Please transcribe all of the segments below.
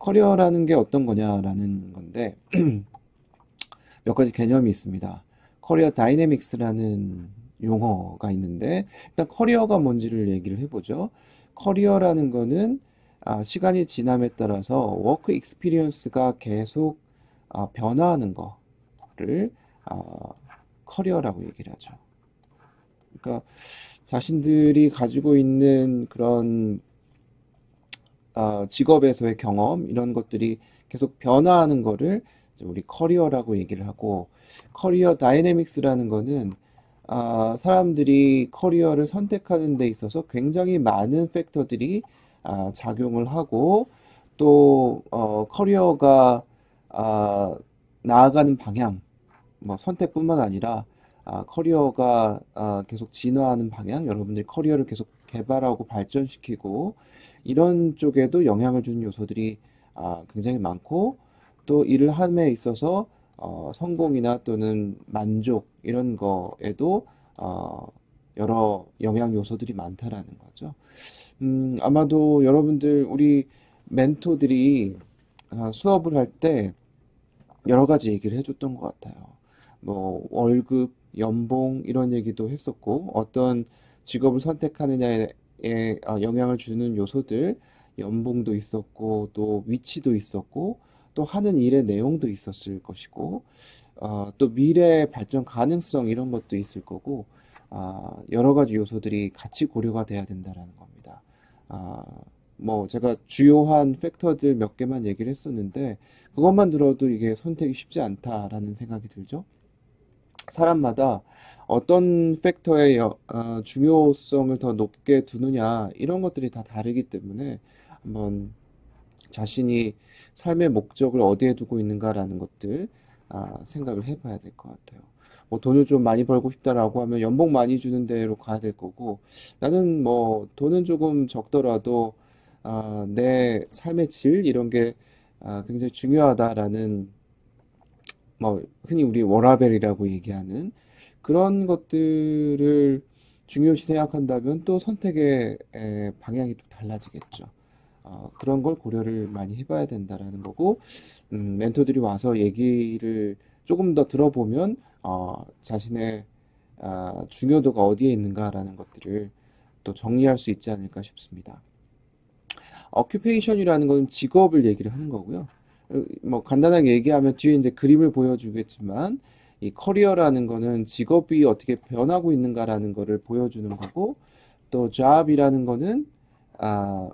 커리어라는 게 어떤 거냐라는 건데 몇 가지 개념이 있습니다. 커리어 다이내믹스라는 용어가 있는데 일단 커리어가 뭔지를 얘기를 해보죠. 커리어라는 거는 시간이 지남에 따라서 워크 익스피리언스가 계속 변화하는 거를 아, 커리어라고 얘기를 하죠. 그러니까 자신들이 가지고 있는 그런 직업에서의 경험 이런 것들이 계속 변화하는 거를 이제 우리 커리어라고 얘기를 하고 커리어 다이내믹스라는 거는 사람들이 커리어를 선택하는 데 있어서 굉장히 많은 팩터들이 작용을 하고 또 커리어가 아, 나아가는 방향 뭐 선택뿐만 아니라 커리어가 계속 진화하는 방향, 여러분들이 커리어를 계속 개발하고 발전시키고 이런 쪽에도 영향을 주는 요소들이 굉장히 많고 또 일을 함에 있어서 성공이나 또는 만족 이런 거에도 어, 여러 영향 요소들이 많다라는 거죠. 아마도 여러분들 우리 멘토들이 수업을 할 때 여러 가지 얘기를 해줬던 것 같아요. 뭐 월급, 연봉 이런 얘기도 했었고 어떤 직업을 선택하느냐에 영향을 주는 요소들, 연봉도 있었고 또 위치도 있었고 또 하는 일의 내용도 있었을 것이고 또 미래 발전 가능성 이런 것도 있을 거고 여러 가지 요소들이 같이 고려가 돼야 된다라는 겁니다. 아, 뭐 제가 주요한 팩터들 몇 개만 얘기를 했었는데 그것만 들어도 이게 선택이 쉽지 않다라는 생각이 들죠. 사람마다 어떤 팩터의 중요성을 더 높게 두느냐 이런 것들이 다 다르기 때문에 한번 자신이 삶의 목적을 어디에 두고 있는가라는 것들 생각을 해봐야 될 것 같아요. 뭐 돈을 좀 많이 벌고 싶다라고 하면 연봉 많이 주는 데로 가야 될 거고 나는 뭐 돈은 조금 적더라도 내 삶의 질 이런 게 굉장히 중요하다라는 뭐 흔히 우리 워라밸이라고 얘기하는 그런 것들을 중요시 생각한다면 또 선택의 방향이 또 달라지겠죠. 그런 걸 고려를 많이 해봐야 된다라는 거고, 멘토들이 와서 얘기를 조금 더 들어보면, 자신의 중요도가 어디에 있는가라는 것들을 또 정리할 수 있지 않을까 싶습니다. occupation이라는 건 직업을 얘기를 하는 거고요. 뭐 간단하게 얘기하면 뒤에 이제 그림을 보여주겠지만 이 커리어라는 거는 직업이 어떻게 변하고 있는가라는 거를 보여주는 거고 또 job이라는 거는 아,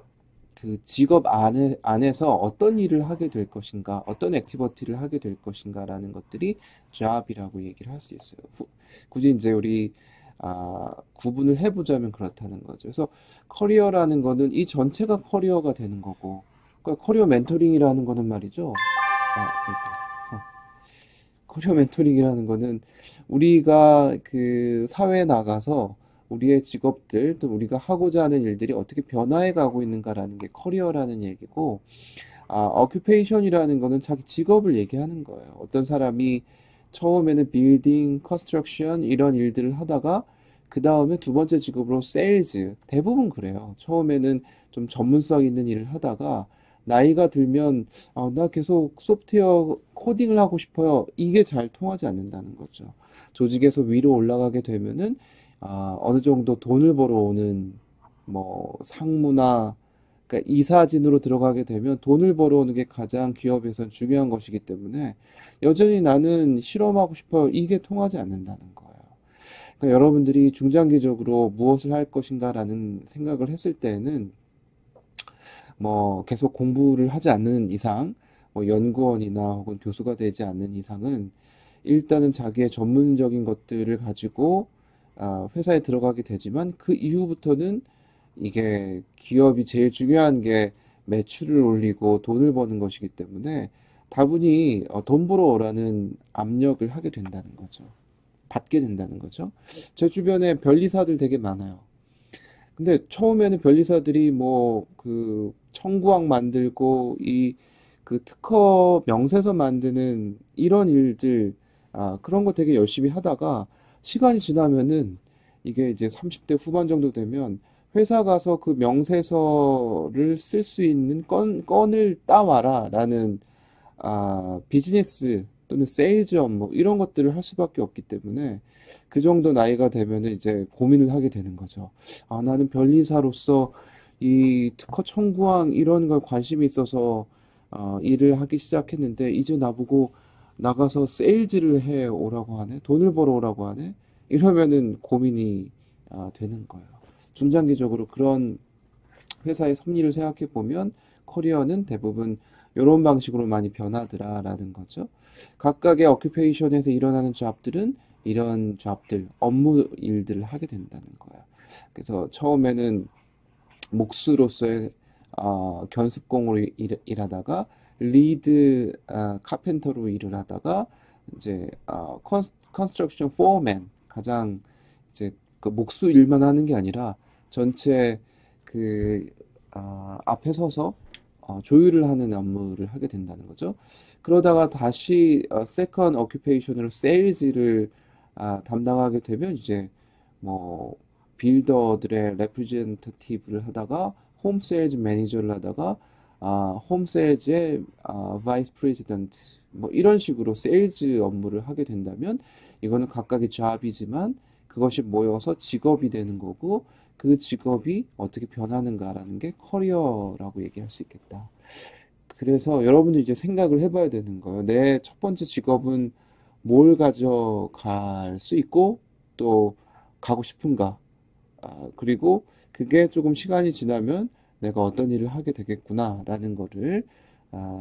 그 직업 안에서 어떤 일을 하게 될 것인가, 어떤 액티비티를 하게 될 것인가라는 것들이 job이라고 얘기를 할 수 있어요. 굳이 이제 우리 구분을 해보자면 그렇다는 거죠. 그래서 커리어라는 거는 이 전체가 커리어가 되는 거고, 그러니까 커리어 멘토링이라는 거는 말이죠. 커리어 멘토링이라는 거는 우리가 그 사회에 나가서 우리의 직업들 또 우리가 하고자 하는 일들이 어떻게 변화해 가고 있는가라는 게 커리어라는 얘기고 occupation이라는 거는 자기 직업을 얘기하는 거예요. 어떤 사람이 처음에는 빌딩, 컨스트럭션 이런 일들을 하다가 그 다음에 두 번째 직업으로 세일즈 대부분 그래요. 처음에는 좀 전문성 있는 일을 하다가 나이가 들면 나 계속 소프트웨어 코딩을 하고 싶어요. 이게 잘 통하지 않는다는 거죠. 조직에서 위로 올라가게 되면은 어느 정도 돈을 벌어오는 뭐 상무나 그러니까 이사진으로 들어가게 되면 돈을 벌어오는 게 가장 기업에선 중요한 것이기 때문에 여전히 나는 실험하고 싶어요. 이게 통하지 않는다는 거예요. 그러니까 여러분들이 중장기적으로 무엇을 할 것인가라는 생각을 했을 때에는 뭐 계속 공부를 하지 않는 이상, 뭐 연구원이나 혹은 교수가 되지 않는 이상은 일단은 자기의 전문적인 것들을 가지고 회사에 들어가게 되지만 그 이후부터는 이게 기업이 제일 중요한 게 매출을 올리고 돈을 버는 것이기 때문에 다분히 돈 벌어 오라는 압력을 하게 된다는 거죠. 받게 된다는 거죠. 제 주변에 변리사들 되게 많아요. 근데 처음에는 변리사들이 뭐 그 청구항 만들고 이 그 특허 명세서 만드는 이런 일들 그런 거 되게 열심히 하다가 시간이 지나면은 이게 이제 30대 후반 정도 되면 회사 가서 그 명세서를 쓸 수 있는 건을 따와라 라는 비즈니스 또는 세일즈 업무 이런 것들을 할 수밖에 없기 때문에 그 정도 나이가 되면은 이제 고민을 하게 되는 거죠. 나는 변리사로서 이 특허 청구항 이런 걸 관심이 있어서 일을 하기 시작했는데 이제 나보고 나가서 세일즈를 해 오라고 하네, 돈을 벌어 오라고 하네, 이러면은 고민이 되는 거예요. 중장기적으로 그런 회사의 섭리를 생각해 보면 커리어는 대부분 이런 방식으로 많이 변하더라라는 거죠. 각각의 어큐페이션에서 일어나는 잡들은 이런 잡들, 업무 일들을 하게 된다는 거예요. 그래서 처음에는 목수로서의 견습공으로 일하다가 리드 카펜터로 일을 하다가 이제 컨스트럭션 포어맨 가장 이제 그 목수 일만 하는 게 아니라 전체 그 앞에 서서 조율을 하는 업무를 하게 된다는 거죠. 그러다가 다시 세컨 어큐페이션으로 세일즈를 담당하게 되면 이제 뭐 빌더들의 레프레젠터티브를 하다가 홈 세일즈 매니저를 하다가 홈 세일즈의 바이스 프레지던트 뭐 이런 식으로 세일즈 업무를 하게 된다면 이거는 각각의 잡이지만 그것이 모여서 직업이 되는 거고 그 직업이 어떻게 변하는가라는 게 커리어라고 얘기할 수 있겠다. 그래서 여러분들 이제 생각을 해봐야 되는 거예요. 내 첫 번째 직업은 뭘 가져갈 수 있고 또 가고 싶은가. 그리고 그게 조금 시간이 지나면 내가 어떤 일을 하게 되겠구나라는 거를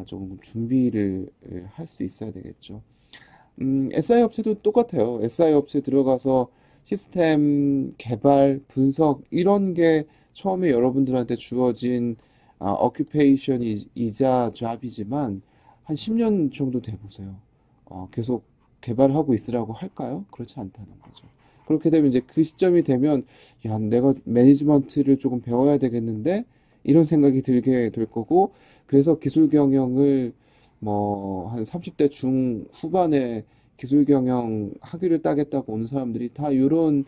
조금 준비를 할 수 있어야 되겠죠. SI 업체도 똑같아요. SI 업체 들어가서 시스템 개발, 분석 이런 게 처음에 여러분들한테 주어진 어큐페이션이자 잡이지만 한 10년 정도 돼 보세요. 계속 개발하고 있으라고 할까요? 그렇지 않다는 거죠. 그렇게 되면 이제 그 시점이 되면 야, 내가 매니지먼트를 조금 배워야 되겠는데 이런 생각이 들게 될 거고 그래서 기술 경영을 뭐 한 30대 중후반에 기술 경영 학위를 따겠다고 오는 사람들이 다 이런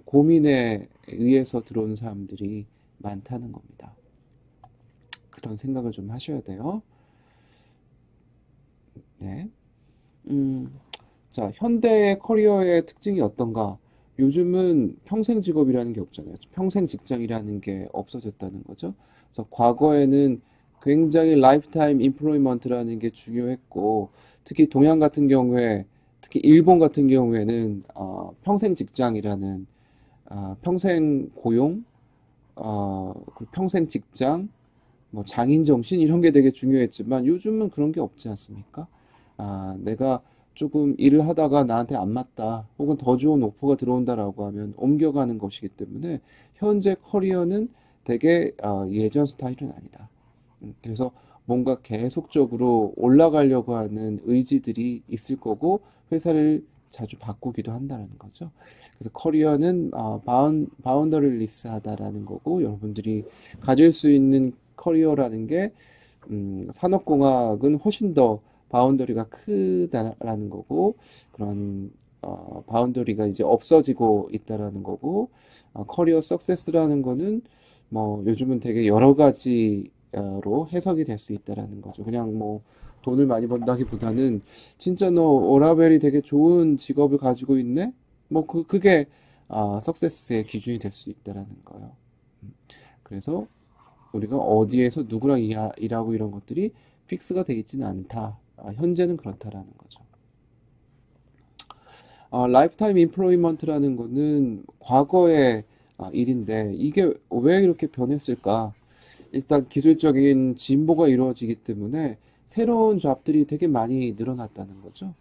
고민에 의해서 들어오는 사람들이 많다는 겁니다. 그런 생각을 좀 하셔야 돼요. 네. 음, 자, 현대의 커리어의 특징이 어떤가? 요즘은 평생 직업이라는 게 없잖아요. 평생 직장이라는 게 없어졌다는 거죠. 그래서 과거에는 굉장히 라이프타임 임플로이먼트라는 게 중요했고, 특히 동양 같은 경우에, 특히 일본 같은 경우에는 평생 직장이라는 평생 고용, 그리고 평생 직장, 뭐 장인 정신 이런 게 되게 중요했지만 요즘은 그런 게 없지 않습니까? 내가 조금 일을 하다가 나한테 안 맞다, 혹은 더 좋은 오퍼가 들어온다라고 하면 옮겨가는 것이기 때문에 현재 커리어는 되게 예전 스타일은 아니다. 그래서 뭔가 계속적으로 올라가려고 하는 의지들이 있을 거고 회사를 자주 바꾸기도 한다는 거죠. 그래서 커리어는 바운더리리스하다라는 거고 여러분들이 가질 수 있는 커리어라는 게 산업공학은 훨씬 더 바운더리가 크다라는 거고 그런 바운더리가 이제 없어지고 있다라는 거고 커리어 석세스라는 거는 뭐 요즘은 되게 여러 가지로 해석이 될 수 있다라는 거죠. 그냥 뭐 돈을 많이 번다기보다는 진짜 너 오라벨이 되게 좋은 직업을 가지고 있네? 뭐 그게 석세스의 기준이 될 수 있다라는 거예요. 그래서 우리가 어디에서 누구랑 일하고 이런 것들이 픽스가 되어 있지는 않다. 현재는 그렇다라는 거죠. 라이프타임 임플로이먼트라는 거는 과거의 일인데 이게 왜 이렇게 변했을까? 일단 기술적인 진보가 이루어지기 때문에 새로운 잡들이 되게 많이 늘어났다는 거죠.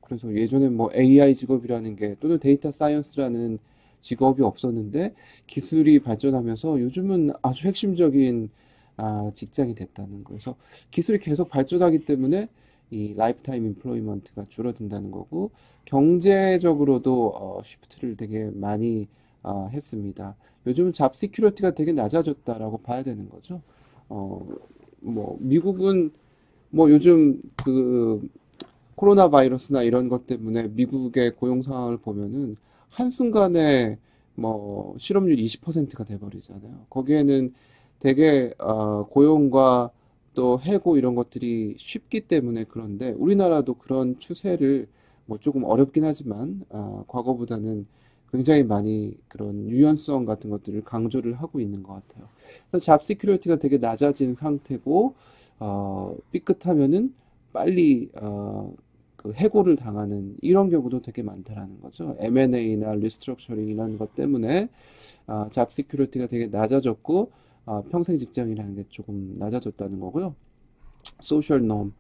그래서 예전에 뭐 AI 직업이라는 게 또는 데이터 사이언스라는 직업이 없었는데 기술이 발전하면서 요즘은 아주 핵심적인 직장이 됐다는 거예요. 그래서 기술이 계속 발전하기 때문에 이 라이프타임 임플로이먼트가 줄어든다는 거고 경제적으로도 쉬프트를 되게 많이 했습니다. 요즘은 잡 시큐리티가 되게 낮아졌다라고 봐야 되는 거죠. 뭐 미국은 뭐 요즘 그 코로나 바이러스나 이런 것 때문에 미국의 고용 상황을 보면은 한순간에 뭐 실업률 20%가 돼버리잖아요. 거기에는 되게 고용과 또 해고 이런 것들이 쉽기 때문에 그런데 우리나라도 그런 추세를 뭐 조금 어렵긴 하지만 과거보다는 굉장히 많이 그런 유연성 같은 것들을 강조를 하고 있는 것 같아요. 그래서 잡 시큐리티가 되게 낮아진 상태고 삐끗하면은 빨리 그 해고를 당하는 이런 경우도 되게 많다라는 거죠. M&A나 리스트럭처링 이런 것 때문에 잡 시큐리티가 되게 낮아졌고 평생 직장이라는 게 조금 낮아졌다는 거고요. 소셜 놈,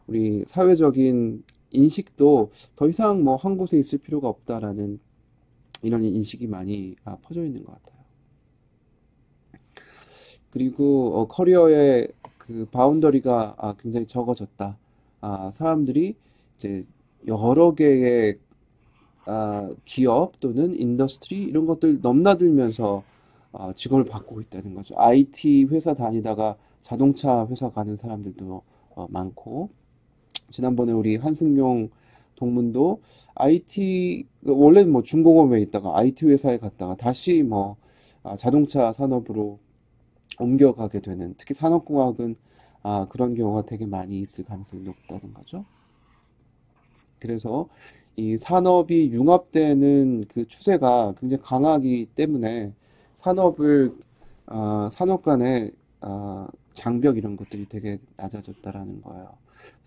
우리 사회적인 인식도 더 이상 뭐 한 곳에 있을 필요가 없다라는 이런 인식이 많이 퍼져 있는 것 같아요. 그리고 커리어의 그 바운더리가 굉장히 적어졌다. 사람들이 이제 여러 개의 기업 또는 인더스트리 이런 것들 넘나들면서 직업을 바꾸고 있다는 거죠. IT 회사 다니다가 자동차 회사 가는 사람들도 많고, 지난번에 우리 한승용 동문도 IT, 원래는 뭐 중공업에 있다가 IT 회사에 갔다가 다시 뭐 자동차 산업으로 옮겨가게 되는, 특히 산업공학은 그런 경우가 되게 많이 있을 가능성이 높다는 거죠. 그래서 이 산업이 융합되는 그 추세가 굉장히 강하기 때문에 산업을 산업 간의 장벽 이런 것들이 되게 낮아졌다라는 거예요.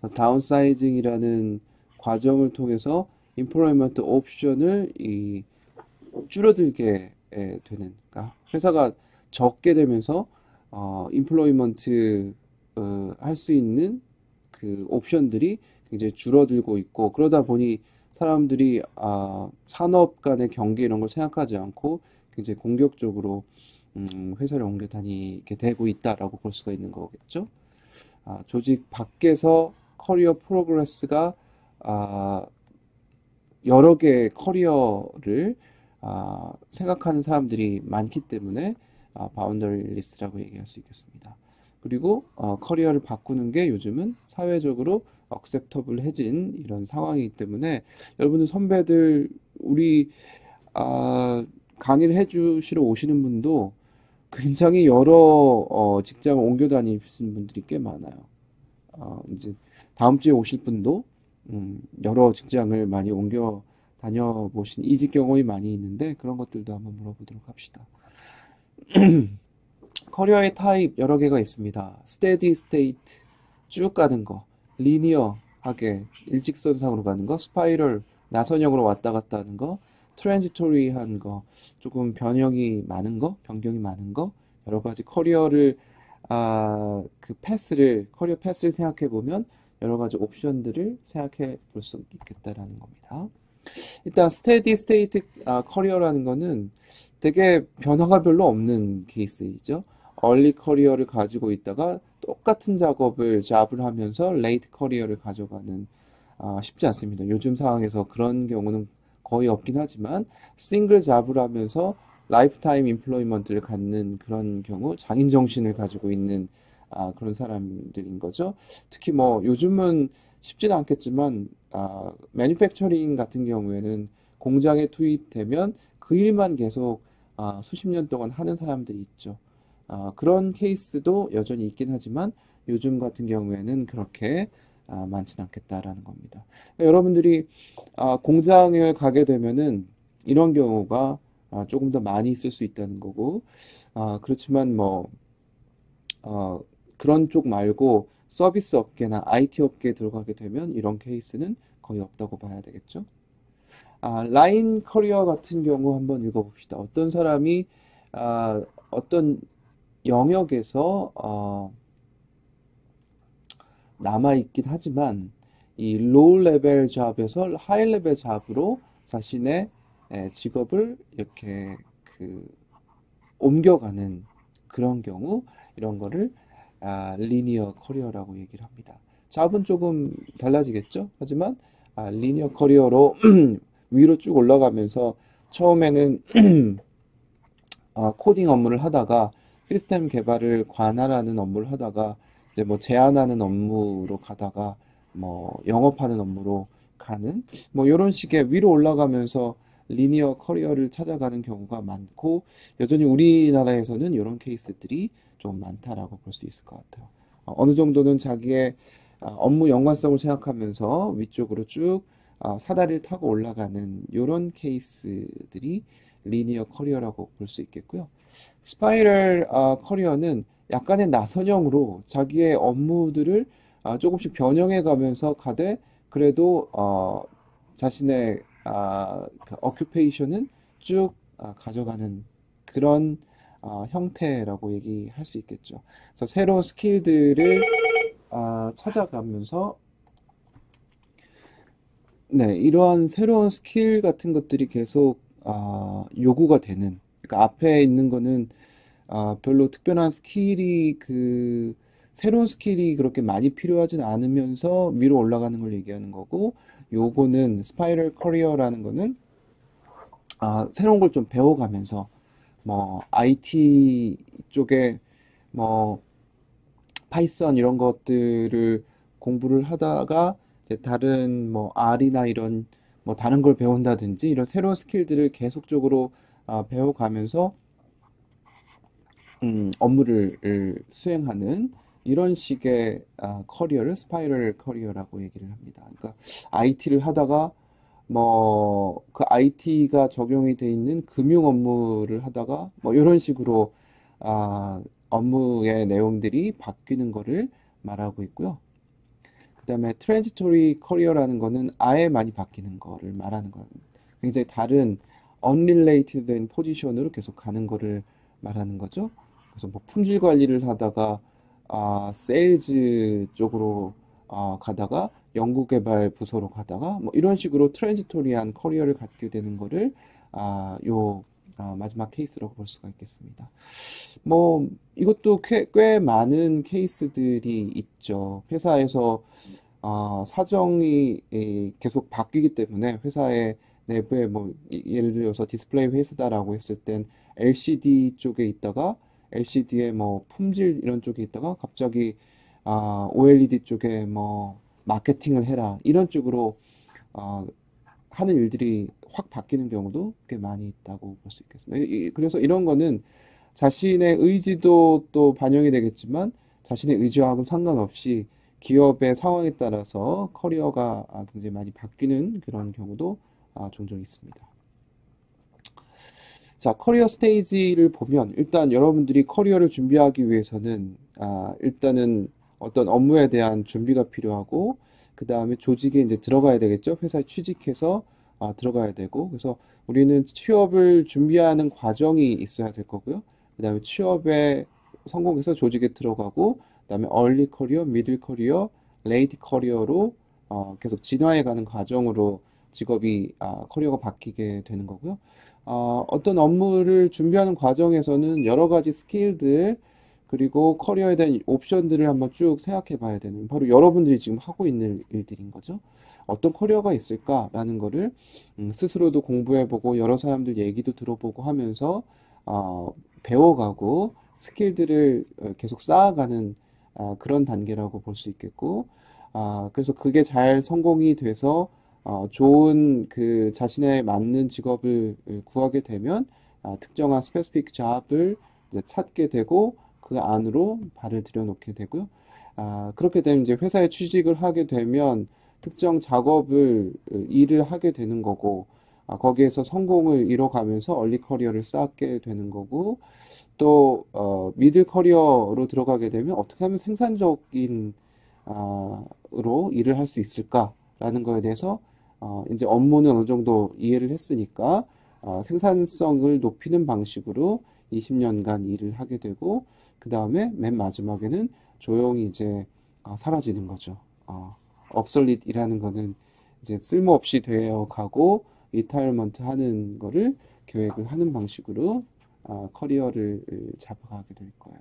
그래서 다운사이징이라는 과정을 통해서 임플로이먼트 옵션을 줄어들게 되는, 그러니까 회사가 적게 되면서 임플로이먼트 할 수 있는 그 옵션들이 굉장히 줄어들고 있고, 그러다 보니 사람들이 산업 간의 경계 이런 걸 생각하지 않고 굉장히 공격적으로 회사를 옮겨 다니게 되고 있다라고 볼 수가 있는 거겠죠. 조직 밖에서 커리어 프로그레스가 여러 개의 커리어를 생각하는 사람들이 많기 때문에 바운더리리스라고 얘기할 수 있겠습니다. 그리고 커리어를 바꾸는 게 요즘은 사회적으로 억셉터블해진 이런 상황이기 때문에 여러분들 선배들 우리 강의를 해주시러 오시는 분도 굉장히 여러 직장을 옮겨 다니시는 분들이 꽤 많아요. 이제 다음 주에 오실 분도 여러 직장을 많이 옮겨 다녀보신 이직 경험이 많이 있는데 그런 것들도 한번 물어보도록 합시다. 커리어의 타입 여러 개가 있습니다. 스테디 스테이트 쭉 가는 거, 리니어하게 일직선상으로 가는 거, 스파이럴 나선형으로 왔다 갔다 하는 거, 트랜지토리한 거, 조금 변경이 많은 거, 여러 가지 커리어를 그 커리어 패스를 생각해 보면 여러 가지 옵션들을 생각해 볼 수 있겠다라는 겁니다. 일단 스테디 스테이트 커리어라는 거는 되게 변화가 별로 없는 케이스이죠. 얼리 커리어를 가지고 있다가 똑같은 잡을 하면서 레이트 커리어를 가져가는 쉽지 않습니다. 요즘 상황에서 그런 경우는 거의 없긴 하지만 싱글 잡을 하면서 라이프타임 임플로이먼트를 갖는 그런 경우 장인 정신을 가지고 있는 그런 사람들인 거죠. 특히 뭐 요즘은 쉽지는 않겠지만 매니팩처링 같은 경우에는 공장에 투입되면 그 일만 계속 수십 년 동안 하는 사람들이 있죠. 그런 케이스도 여전히 있긴 하지만 요즘 같은 경우에는 그렇게 많지는 않겠다라는 겁니다. 여러분들이 공장을 가게 되면은 이런 경우가 조금 더 많이 있을 수 있다는 거고, 그렇지만 뭐 그런 쪽 말고 서비스 업계나 IT 업계에 들어가게 되면 이런 케이스는 거의 없다고 봐야 되겠죠. 라인 커리어 같은 경우 한번 읽어봅시다. 어떤 사람이 어떤 영역에서 남아있긴 하지만 이 로우 레벨 잡에서 하이 레벨 잡으로 자신의 직업을 이렇게 옮겨가는 그런 경우, 이런 거를 리니어 커리어라고 얘기를 합니다. 잡은 조금 달라지겠죠? 하지만 리니어 커리어로 위로 쭉 올라가면서 처음에는 코딩 업무를 하다가 시스템 개발을 관할하는 업무를 하다가 이제 뭐 제안하는 업무로 가다가 뭐 영업하는 업무로 가는 뭐 이런 식의 위로 올라가면서 리니어 커리어를 찾아가는 경우가 많고, 여전히 우리나라에서는 이런 케이스들이 좀 많다라고 볼 수 있을 것 같아요. 어느 정도는 자기의 업무 연관성을 생각하면서 위쪽으로 쭉 사다리를 타고 올라가는 이런 케이스들이 리니어 커리어라고 볼 수 있겠고요. 스파이럴 커리어는 약간의 나선형으로 자기의 업무들을 조금씩 변형해 가면서 가되 그래도 자신의 그 어큐페이션은 쭉 가져가는 그런 형태라고 얘기할 수 있겠죠. 그래서 새로운 스킬들을 찾아가면서 네, 이러한 새로운 스킬 같은 것들이 계속 요구가 되는. 그러니까 앞에 있는 거는 별로 특별한 스킬이 새로운 스킬이 그렇게 많이 필요하진 않으면서 위로 올라가는 걸 얘기하는 거고, 요거는 스파이럴 커리어라는 거는 새로운 걸 좀 배워가면서 뭐 IT 쪽에 뭐 파이썬 이런 것들을 공부를 하다가 이제 다른 뭐 R이나 이런 뭐 다른 걸 배운다든지 이런 새로운 스킬들을 계속적으로 배워가면서 업무를 수행하는 이런 식의 커리어를 스파이럴 커리어라고 얘기를 합니다. 그러니까 IT를 하다가 뭐 그 IT가 적용이 돼 있는 금융 업무를 하다가 뭐 이런 식으로 업무의 내용들이 바뀌는 거를 말하고 있고요. 그다음에 트랜지토리 커리어라는 거는 아예 많이 바뀌는 거를 말하는 거예요. 굉장히 다른 unrelated된 포지션으로 계속 가는 거를 말하는 거죠. 그래서 뭐 품질 관리를 하다가 세일즈 쪽으로 가다가 연구개발 부서로 가다가 뭐 이런 식으로 트랜지토리한 커리어를 갖게 되는 거를 요 마지막 케이스라고 볼 수가 있겠습니다. 뭐 이것도 꽤 많은 케이스들이 있죠. 회사에서 사정이 계속 바뀌기 때문에 회사의 내부에 뭐 예를 들어서 디스플레이 회사다라고 했을 땐 LCD 쪽에 있다가 LCD의 뭐 품질 이런 쪽에 있다가 갑자기 OLED 쪽에 뭐 마케팅을 해라 이런 쪽으로 어, 하는 일들이 확 바뀌는 경우도 꽤 많이 있다고 볼 수 있겠습니다. 그래서 이런 거는 자신의 의지도 또 반영이 되겠지만 자신의 의지와는 상관없이 기업의 상황에 따라서 커리어가 굉장히 많이 바뀌는 그런 경우도 종종 있습니다. 자, 커리어 스테이지를 보면 일단 여러분들이 커리어를 준비하기 위해서는 일단은 어떤 업무에 대한 준비가 필요하고 그 다음에 조직에 이제 들어가야 되겠죠. 회사에 취직해서 들어가야 되고 그래서 우리는 취업을 준비하는 과정이 있어야 될 거고요. 그 다음에 취업에 성공해서 조직에 들어가고 그 다음에 얼리 커리어, 미들 커리어, 레이트 커리어로 계속 진화해 가는 과정으로 직업이 커리어가 바뀌게 되는 거고요. 어떤 업무를 준비하는 과정에서는 여러 가지 스킬들, 그리고 커리어에 대한 옵션들을 한번 쭉 생각해 봐야 되는, 바로 여러분들이 지금 하고 있는 일들인 거죠. 어떤 커리어가 있을까라는 거를 스스로도 공부해보고, 여러 사람들 얘기도 들어보고 하면서, 배워가고, 스킬들을 계속 쌓아가는 그런 단계라고 볼 수 있겠고, 그래서 그게 잘 성공이 돼서 좋은 그 자신에 맞는 직업을 구하게 되면 특정한 스페시픽 잡을 이제 찾게 되고 그 안으로 발을 들여놓게 되고요. 그렇게 되면 이제 회사에 취직을 하게 되면 특정 작업을 일을 하게 되는 거고 거기에서 성공을 이뤄가면서 얼리 커리어를 쌓게 되는 거고 또 미들 커리어로 들어가게 되면 어떻게 하면 생산적인 으로 일을 할 수 있을까라는 거에 대해서 이제 업무는 어느 정도 이해를 했으니까 생산성을 높이는 방식으로 20년간 일을 하게 되고 그 다음에 맨 마지막에는 조용히 이제 사라지는 거죠. obsolete이라는 거는 이제 쓸모없이 되어 가고 리타이어먼트 하는 거를 계획을 하는 방식으로 커리어를 잡아가게 될 거예요.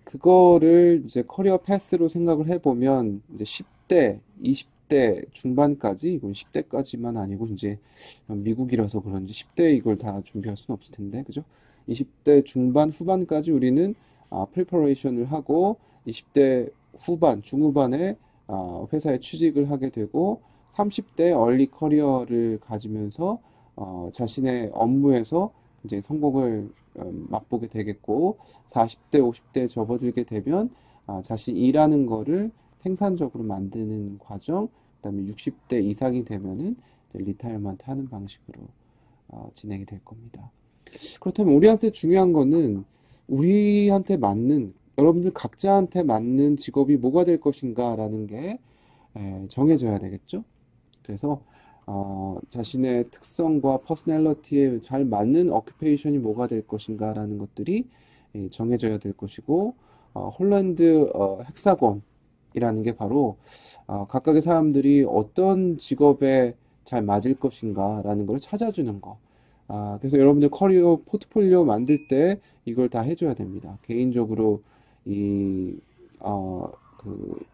그거를 이제 커리어 패스로 생각을 해보면 이제 10대, 20대 중반까지, 이건 10대까지만 아니고 이제 미국이라서 그런지 10대 이걸 다 준비할 수는 없을 텐데, 그죠? 20대 중반, 후반까지 우리는 프리퍼레이션을 하고 20대 후반, 중후반에 회사에 취직을 하게 되고 30대 얼리 커리어를 가지면서 자신의 업무에서 이제 성공을 맛보게 되겠고 40대, 50대 접어들게 되면 자신이 일하는 거를 생산적으로 만드는 과정, 그다음에 60대 이상이 되면은 이제 리타이어먼트 하는 방식으로 진행이 될 겁니다. 그렇다면 우리한테 중요한 거는 우리한테 맞는 여러분들 각자한테 맞는 직업이 뭐가 될 것인가라는 게 정해져야 되겠죠. 그래서 자신의 특성과 퍼스널리티에 잘 맞는 어큐페이션이 뭐가 될 것인가라는 것들이 정해져야 될 것이고 홀란드 헥사곤이라는 게 바로 각각의 사람들이 어떤 직업에 잘 맞을 것인가라는 걸 찾아주는 거. 그래서 여러분들 커리어 포트폴리오 만들 때 이걸 다 해줘야 됩니다. 개인적으로 이, 그,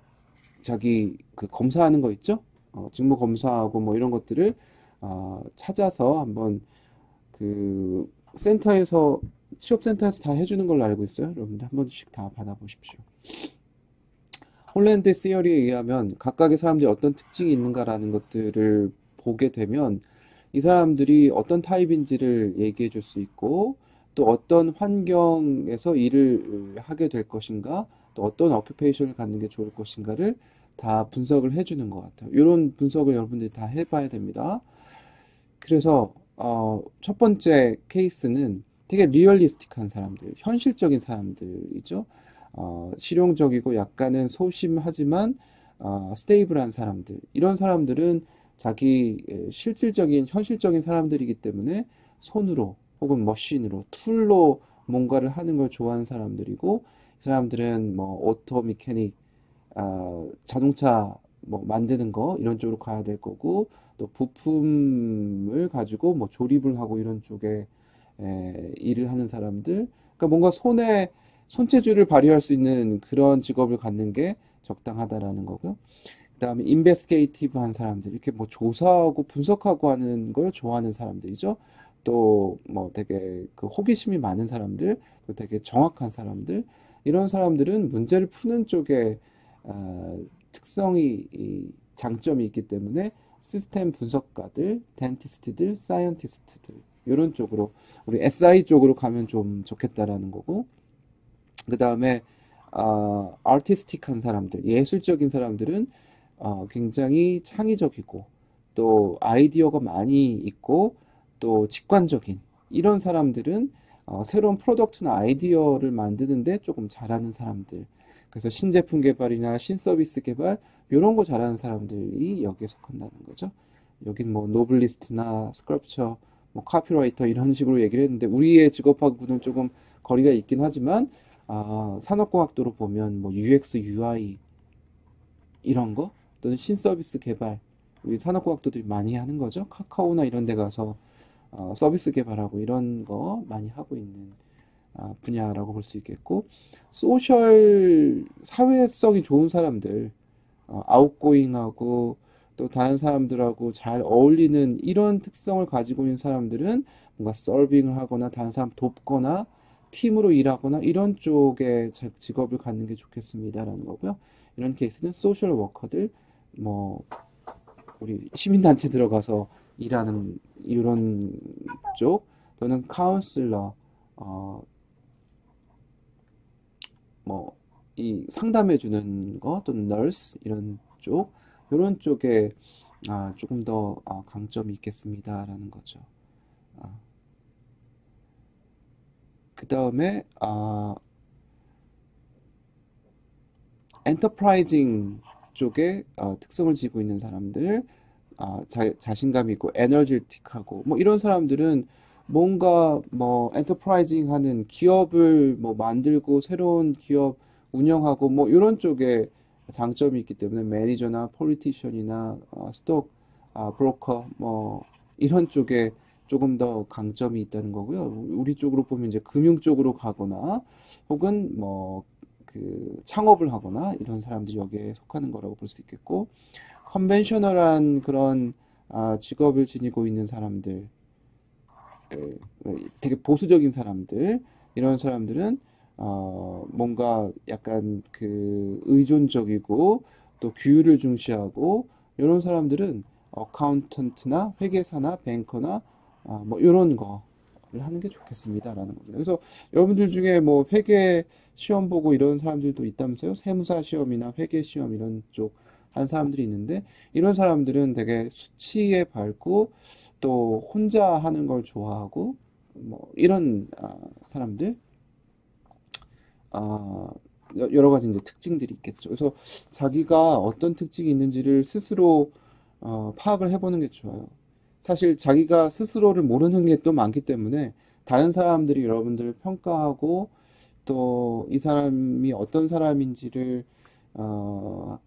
자기 그 검사하는 거 있죠? 직무 검사하고 뭐 이런 것들을 찾아서 한번 그 센터에서 취업센터에서 다 해주는 걸로 알고 있어요. 여러분들 한 번씩 다 받아보십시오. 홀랜드 시어리에 의하면 각각의 사람들이 어떤 특징이 있는가라는 것들을 보게 되면 이 사람들이 어떤 타입인지를 얘기해 줄 수 있고 또 어떤 환경에서 일을 하게 될 것인가 또 어떤 어큐페이션을 갖는 게 좋을 것인가를 다 분석을 해주는 것 같아요. 이런 분석을 여러분들이 다 해봐야 됩니다. 그래서 첫 번째 케이스는 되게 리얼리스틱한 사람들, 현실적인 사람들이죠. 실용적이고 약간은 소심하지만 스테이블한 사람들. 이런 사람들은 자기 실질적인 현실적인 사람들이기 때문에 손으로 혹은 머신으로 툴로 뭔가를 하는 걸 좋아하는 사람들이고 이 사람들은 뭐 오토 미케닉 자동차 뭐 만드는 거 이런 쪽으로 가야 될 거고 또 부품을 가지고 뭐 조립을 하고 이런 쪽에 일을 하는 사람들 그러니까 뭔가 손재주를 발휘할 수 있는 그런 직업을 갖는 게 적당하다라는 거고요. 그다음에 인베스게이티브한 사람들 이렇게 뭐 조사하고 분석하고 하는 걸 좋아하는 사람들이죠. 또 뭐 되게 그 호기심이 많은 사람들, 또 되게 정확한 사람들 이런 사람들은 문제를 푸는 쪽에 특성이 장점이 있기 때문에 시스템 분석가들, 덴티스트들, 사이언티스트들 이런 쪽으로 우리 SI 쪽으로 가면 좀 좋겠다라는 거고 그 다음에 아티스틱한 사람들, 예술적인 사람들은 굉장히 창의적이고 또 아이디어가 많이 있고 또 직관적인 이런 사람들은 새로운 프로덕트나 아이디어를 만드는데 조금 잘하는 사람들. 그래서 신제품 개발이나 신서비스 개발 이런 거 잘하는 사람들이 여기에 속한다는 거죠. 여긴 뭐 노블리스트나 스컬프처, 뭐 카피라이터 이런 식으로 얘기를 했는데 우리의 직업하고는 조금 거리가 있긴 하지만 산업공학도로 보면 뭐 UX, UI 이런 거 또는 신서비스 개발 우리 산업공학도들이 많이 하는 거죠. 카카오나 이런 데 가서 서비스 개발하고 이런 거 많이 하고 있는 분야라고 볼 수 있겠고 소셜 사회성이 좋은 사람들 아웃고잉하고 또 다른 사람들하고 잘 어울리는 이런 특성을 가지고 있는 사람들은 뭔가 서빙을 하거나 다른 사람 돕거나 팀으로 일하거나 이런 쪽의 직업을 갖는 게 좋겠습니다라는 거고요. 이런 케이스는 소셜 워커들 뭐 우리 시민단체 들어가서 일하는 이런 쪽 또는 카운슬러 뭐 이 상담해 주는 거 또는 널스 이런 쪽 이런 쪽에 조금 더 강점이 있겠습니다라는 거죠. 그 다음에 엔터프라이징 쪽에 특성을 지니고 있는 사람들 자신감 있고 에너지틱하고 뭐 이런 사람들은 뭔가 뭐 엔터프라이징 하는 기업을 뭐 만들고 새로운 기업 운영하고 뭐 이런 쪽에 장점이 있기 때문에 매니저나 폴리티션이나 스톡 브로커 뭐 이런 쪽에 조금 더 강점이 있다는 거고요. 우리 쪽으로 보면 이제 금융 쪽으로 가거나 혹은 뭐 그 창업을 하거나 이런 사람들이 여기에 속하는 거라고 볼 수 있겠고 컨벤셔널한 그런 직업을 지니고 있는 사람들 되게 보수적인 사람들 이런 사람들은 뭔가 약간 그 의존적이고 또 규율을 중시하고 이런 사람들은 어카운턴트나 회계사나 뱅커나 뭐 이런 거를 하는 게 좋겠습니다라는 거죠. 그래서 여러분들 중에 뭐 회계 시험 보고 이런 사람들도 있다면서요? 세무사 시험이나 회계 시험 이런 쪽 한 사람들이 있는데 이런 사람들은 되게 수치에 밝고 또 혼자 하는 걸 좋아하고 뭐 이런 사람들 아, 여러 가지 이제 특징들이 있겠죠. 그래서 자기가 어떤 특징이 있는지를 스스로 파악을 해보는 게 좋아요. 사실 자기가 스스로를 모르는 게 또 많기 때문에 다른 사람들이 여러분들을 평가하고 또 이 사람이 어떤 사람인지를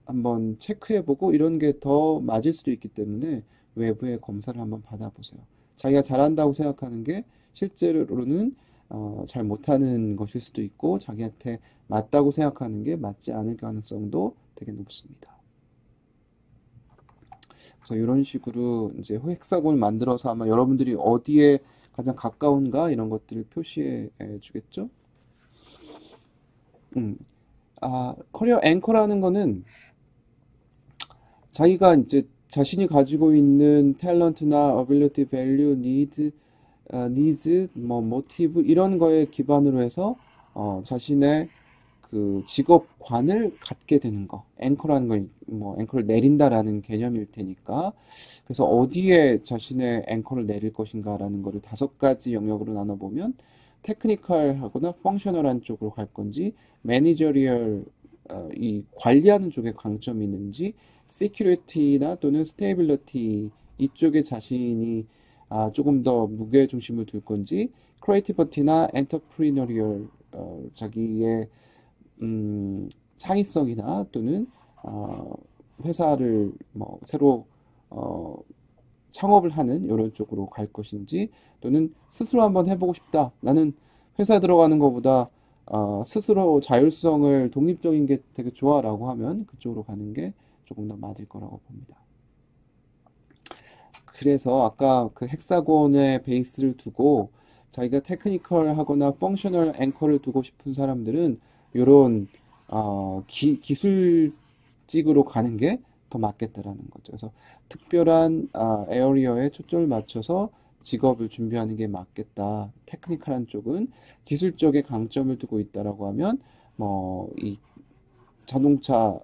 한번 체크해보고 이런 게 더 맞을 수도 있기 때문에 외부의 검사를 한번 받아보세요. 자기가 잘한다고 생각하는 게 실제로는 잘 못하는 것일 수도 있고 자기한테 맞다고 생각하는 게 맞지 않을 가능성도 되게 높습니다. 그래서 이런 식으로 이제 헥사곤을 만들어서 아마 여러분들이 어디에 가장 가까운가 이런 것들을 표시해 주겠죠? 음. 커리어 앵커라는 거는 자기가 이제 자신이 가지고 있는 탤런트나 어빌리티, 밸류, 니즈, 뭐 모티브 이런 거에 기반으로 해서 자신의 그 직업관을 갖게 되는 거. 앵커라는 건 뭐 앵커를 내린다라는 개념일 테니까. 그래서 어디에 자신의 앵커를 내릴 것인가라는 거를 다섯 가지 영역으로 나눠보면 테크니컬하거나 펑셔널한 쪽으로 갈 건지 매니저리얼 이 관리하는 쪽에 강점이 있는지 시큐리티나 또는 스테이빌리티 이쪽에 자신이 조금 더 무게 중심을 둘 건지 크리에이티비티나 엔터프리너리얼 자기의 창의성이나 또는 회사를 뭐 새로 어, 창업을 하는 이런 쪽으로 갈 것인지 또는 스스로 한번 해보고 싶다. 나는 회사 들어가는 것보다 스스로 자율성을 독립적인 게 되게 좋아라고 하면 그쪽으로 가는 게 조금 더 맞을 거라고 봅니다. 그래서 아까 그 헥사곤의 베이스를 두고 자기가 테크니컬 하거나 펑셔널 앵커를 두고 싶은 사람들은 이런 기술직으로 가는 게 더 맞겠다라는 거죠. 그래서 특별한 에어리어에 초점을 맞춰서 직업을 준비하는 게 맞겠다. 테크니컬한 쪽은 기술 쪽에 강점을 두고 있다라고 하면 뭐 이 자동차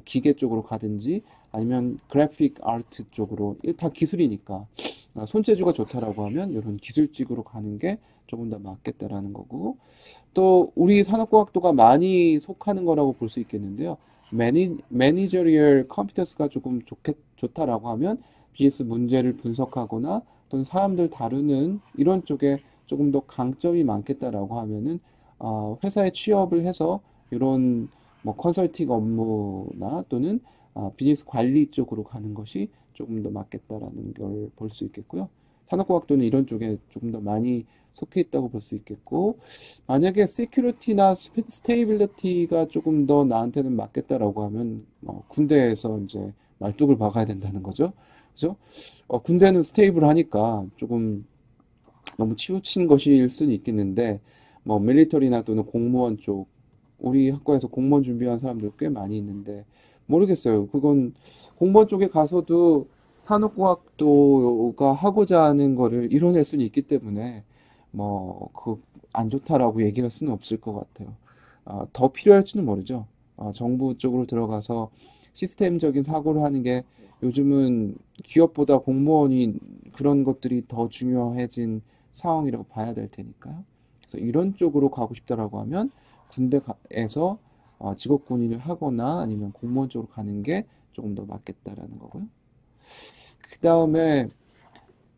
기계 쪽으로 가든지 아니면 그래픽 아트 쪽으로 이게 다 기술이니까 손재주가 좋다라고 하면 이런 기술직으로 가는 게 조금 더 맞겠다라는 거고 또 우리 산업과학도가 많이 속하는 거라고 볼 수 있겠는데요. 매니저리얼 컴피턴스가 조금 좋다라고 하면 BS 문제를 분석하거나 또는 사람들 다루는 이런 쪽에 조금 더 강점이 많겠다라고 하면은 회사에 취업을 해서 이런 뭐 컨설팅 업무나 또는 비즈니스 관리 쪽으로 가는 것이 조금 더 맞겠다라는 걸 볼 수 있겠고요. 산업과학도는 이런 쪽에 조금 더 많이 속해 있다고 볼 수 있겠고, 만약에 시큐리티나 스테이빌리티가 조금 더 나한테는 맞겠다라고 하면, 군대에서 이제 말뚝을 박아야 된다는 거죠. 그죠? 군대는 스테이블 하니까 조금 너무 치우친 것일 수는 있겠는데, 뭐, 밀리터리나 또는 공무원 쪽, 우리 학과에서 공무원 준비한 사람들 꽤 많이 있는데, 모르겠어요. 그건 공무원 쪽에 가서도 산업과학도가 하고자 하는 거를 이뤄낼 수는 있기 때문에 뭐 안 좋다라고 얘기할 수는 없을 것 같아요. 더 필요할지는 모르죠. 정부 쪽으로 들어가서 시스템적인 사고를 하는 게 요즘은 기업보다 공무원이 그런 것들이 더 중요해진 상황이라고 봐야 될 테니까요. 그래서 이런 쪽으로 가고 싶다라고 하면 군대에서 직업 군인을 하거나 아니면 공무원 쪽으로 가는 게 조금 더 맞겠다라는 거고요. 그 다음에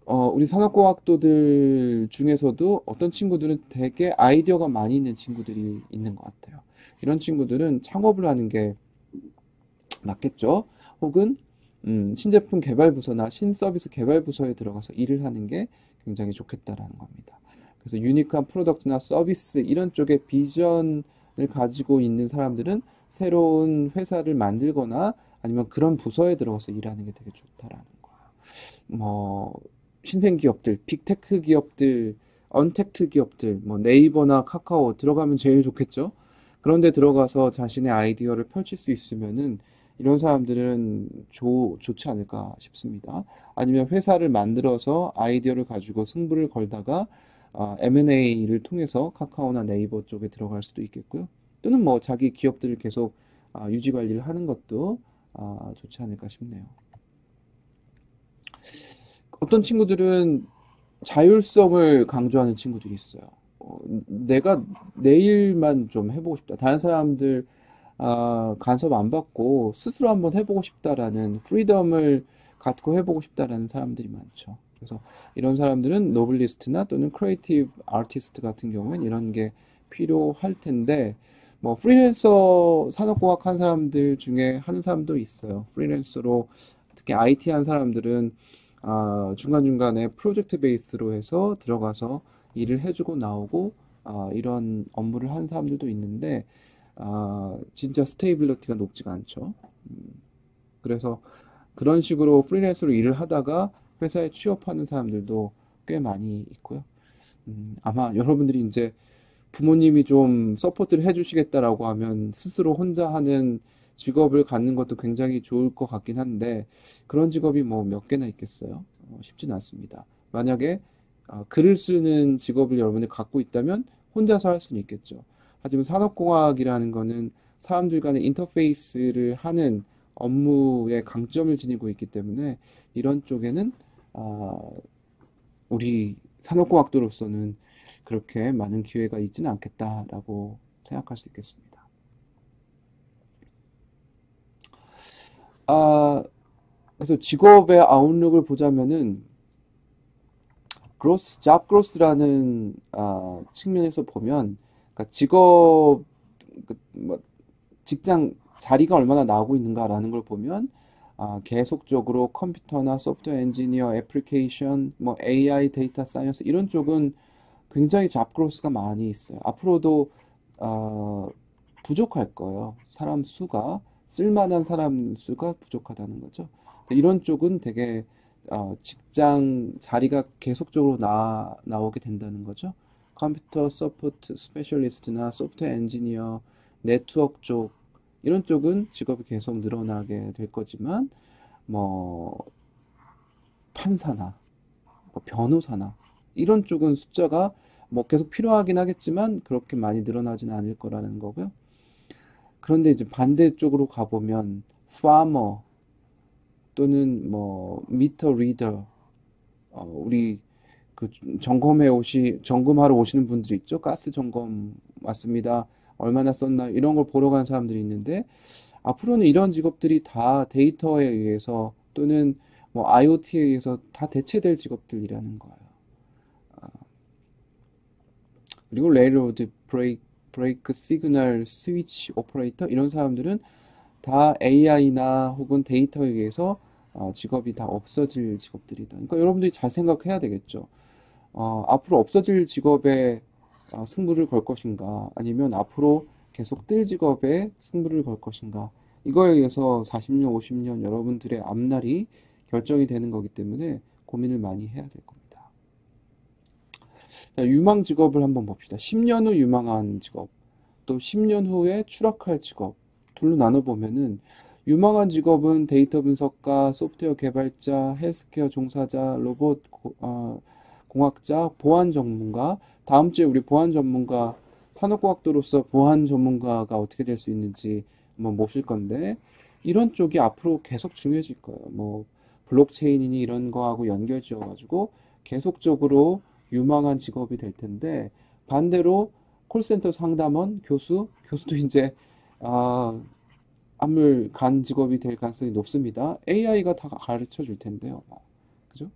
우리 산업과학도들 중에서도 어떤 친구들은 되게 아이디어가 많이 있는 친구들이 있는 것 같아요. 이런 친구들은 창업을 하는 게 맞겠죠. 혹은 신제품 개발 부서나 신서비스 개발 부서에 들어가서 일을 하는 게 굉장히 좋겠다라는 겁니다. 그래서 유니크한 프로덕트나 서비스 이런 쪽에 비전을 가지고 있는 사람들은 새로운 회사를 만들거나 아니면 그런 부서에 들어가서 일하는 게 되게 좋다라는 거예요. 뭐 신생 기업들, 빅테크 기업들, 언택트 기업들, 뭐 네이버나 카카오 들어가면 제일 좋겠죠. 그런데 들어가서 자신의 아이디어를 펼칠 수 있으면은 이런 사람들은 좋지 않을까 싶습니다. 아니면 회사를 만들어서 아이디어를 가지고 승부를 걸다가 M&A를 통해서 카카오나 네이버 쪽에 들어갈 수도 있겠고요. 또는 뭐 자기 기업들을 계속 유지 관리를 하는 것도 좋지 않을까 싶네요. 어떤 친구들은 자율성을 강조하는 친구들이 있어요. 내가 내 일만 좀 해보고 싶다. 다른 사람들 간섭 안 받고 스스로 한번 해보고 싶다라는 프리덤을 갖고 해보고 싶다라는 사람들이 많죠. 그래서 이런 사람들은 노블리스트나 또는 크리에이티브 아티스트 같은 경우엔 이런 게 필요할 텐데 뭐 프리랜서 산업공학 한 사람들 중에 하는 사람도 있어요. 프리랜서로 특히 IT 한 사람들은 중간중간에 프로젝트 베이스로 해서 들어가서 일을 해주고 나오고 이런 업무를 하는 사람들도 있는데 진짜 스테이빌리티가 높지가 않죠. 그래서 그런 식으로 프리랜서로 일을 하다가 회사에 취업하는 사람들도 꽤 많이 있고요. 아마 여러분들이 이제 부모님이 좀 서포트를 해주시겠다라고 하면 스스로 혼자 하는 직업을 갖는 것도 굉장히 좋을 것 같긴 한데 그런 직업이 뭐 몇 개나 있겠어요? 쉽진 않습니다. 만약에 글을 쓰는 직업을 여러분이 갖고 있다면 혼자서 할 수는 있겠죠. 하지만 산업공학이라는 거는 사람들 간의 인터페이스를 하는 업무에 강점을 지니고 있기 때문에 이런 쪽에는 우리 산업공학도로서는 그렇게 많은 기회가 있지는 않겠다라고 생각할 수 있겠습니다. 아, 그래서 직업의 아웃룩을 보자면은 잡 그로스라는 측면에서 보면 그러니까 뭐 직장 자리가 얼마나 나오고 있는가라는 걸 보면 계속적으로 컴퓨터나 소프트웨어 엔지니어, 애플리케이션, 뭐 AI, 데이터 사이언스 이런 쪽은 굉장히 잡그로스가 많이 있어요. 앞으로도 어, 부족할 거예요. 사람 수가 쓸만한 사람 수가 부족하다는 거죠. 이런 쪽은 되게 직장 자리가 계속적으로 나오게 된다는 거죠. 컴퓨터 서포트 스페셜리스트나 소프트웨어 엔지니어, 네트워크 쪽 이런 쪽은 직업이 계속 늘어나게 될 거지만 뭐 판사나 뭐 변호사나 이런 쪽은 숫자가 뭐 계속 필요하긴 하겠지만 그렇게 많이 늘어나지는 않을 거라는 거고요. 그런데 이제 반대쪽으로 가보면 farmer 또는 뭐 미터 리더 우리 그 점검하러 오시는 분들이 있죠. 가스 점검 왔습니다. 얼마나 썼나 이런 걸 보러 가는 사람들이 있는데 앞으로는 이런 직업들이 다 데이터에 의해서 또는 뭐 IoT에 의해서 다 대체될 직업들이라는 거예요. 그리고 레일로드 브레이크 시그널 스위치 오퍼레이터 이런 사람들은 다 AI나 혹은 데이터에 의해서 직업이 다 없어질 직업들이다. 그러니까 여러분들이 잘 생각해야 되겠죠. 앞으로 없어질 직업에 승부를 걸 것인가, 아니면 앞으로 계속 뜰 직업에 승부를 걸 것인가. 이거에 의해서 40년, 50년 여러분들의 앞날이 결정이 되는 거기 때문에 고민을 많이 해야 될 겁니다. 자, 유망 직업을 한번 봅시다. 10년 후 유망한 직업, 또 10년 후에 추락할 직업, 둘로 나눠보면은 유망한 직업은 데이터 분석가, 소프트웨어 개발자, 헬스케어 종사자, 로봇 공학자, 보안 전문가. 다음 주에 우리 보안 전문가, 산업과학도로서 보안 전문가가 어떻게 될 수 있는지 한번 모실 건데 이런 쪽이 앞으로 계속 중요해질 거예요. 뭐 블록체인이니 이런 거하고 연결 지어가지고 계속적으로 유망한 직업이 될 텐데 반대로 콜센터 상담원, 교수도 이제 안물 간 직업이 될 가능성이 높습니다. AI가 다 가르쳐 줄 텐데요. 그죠?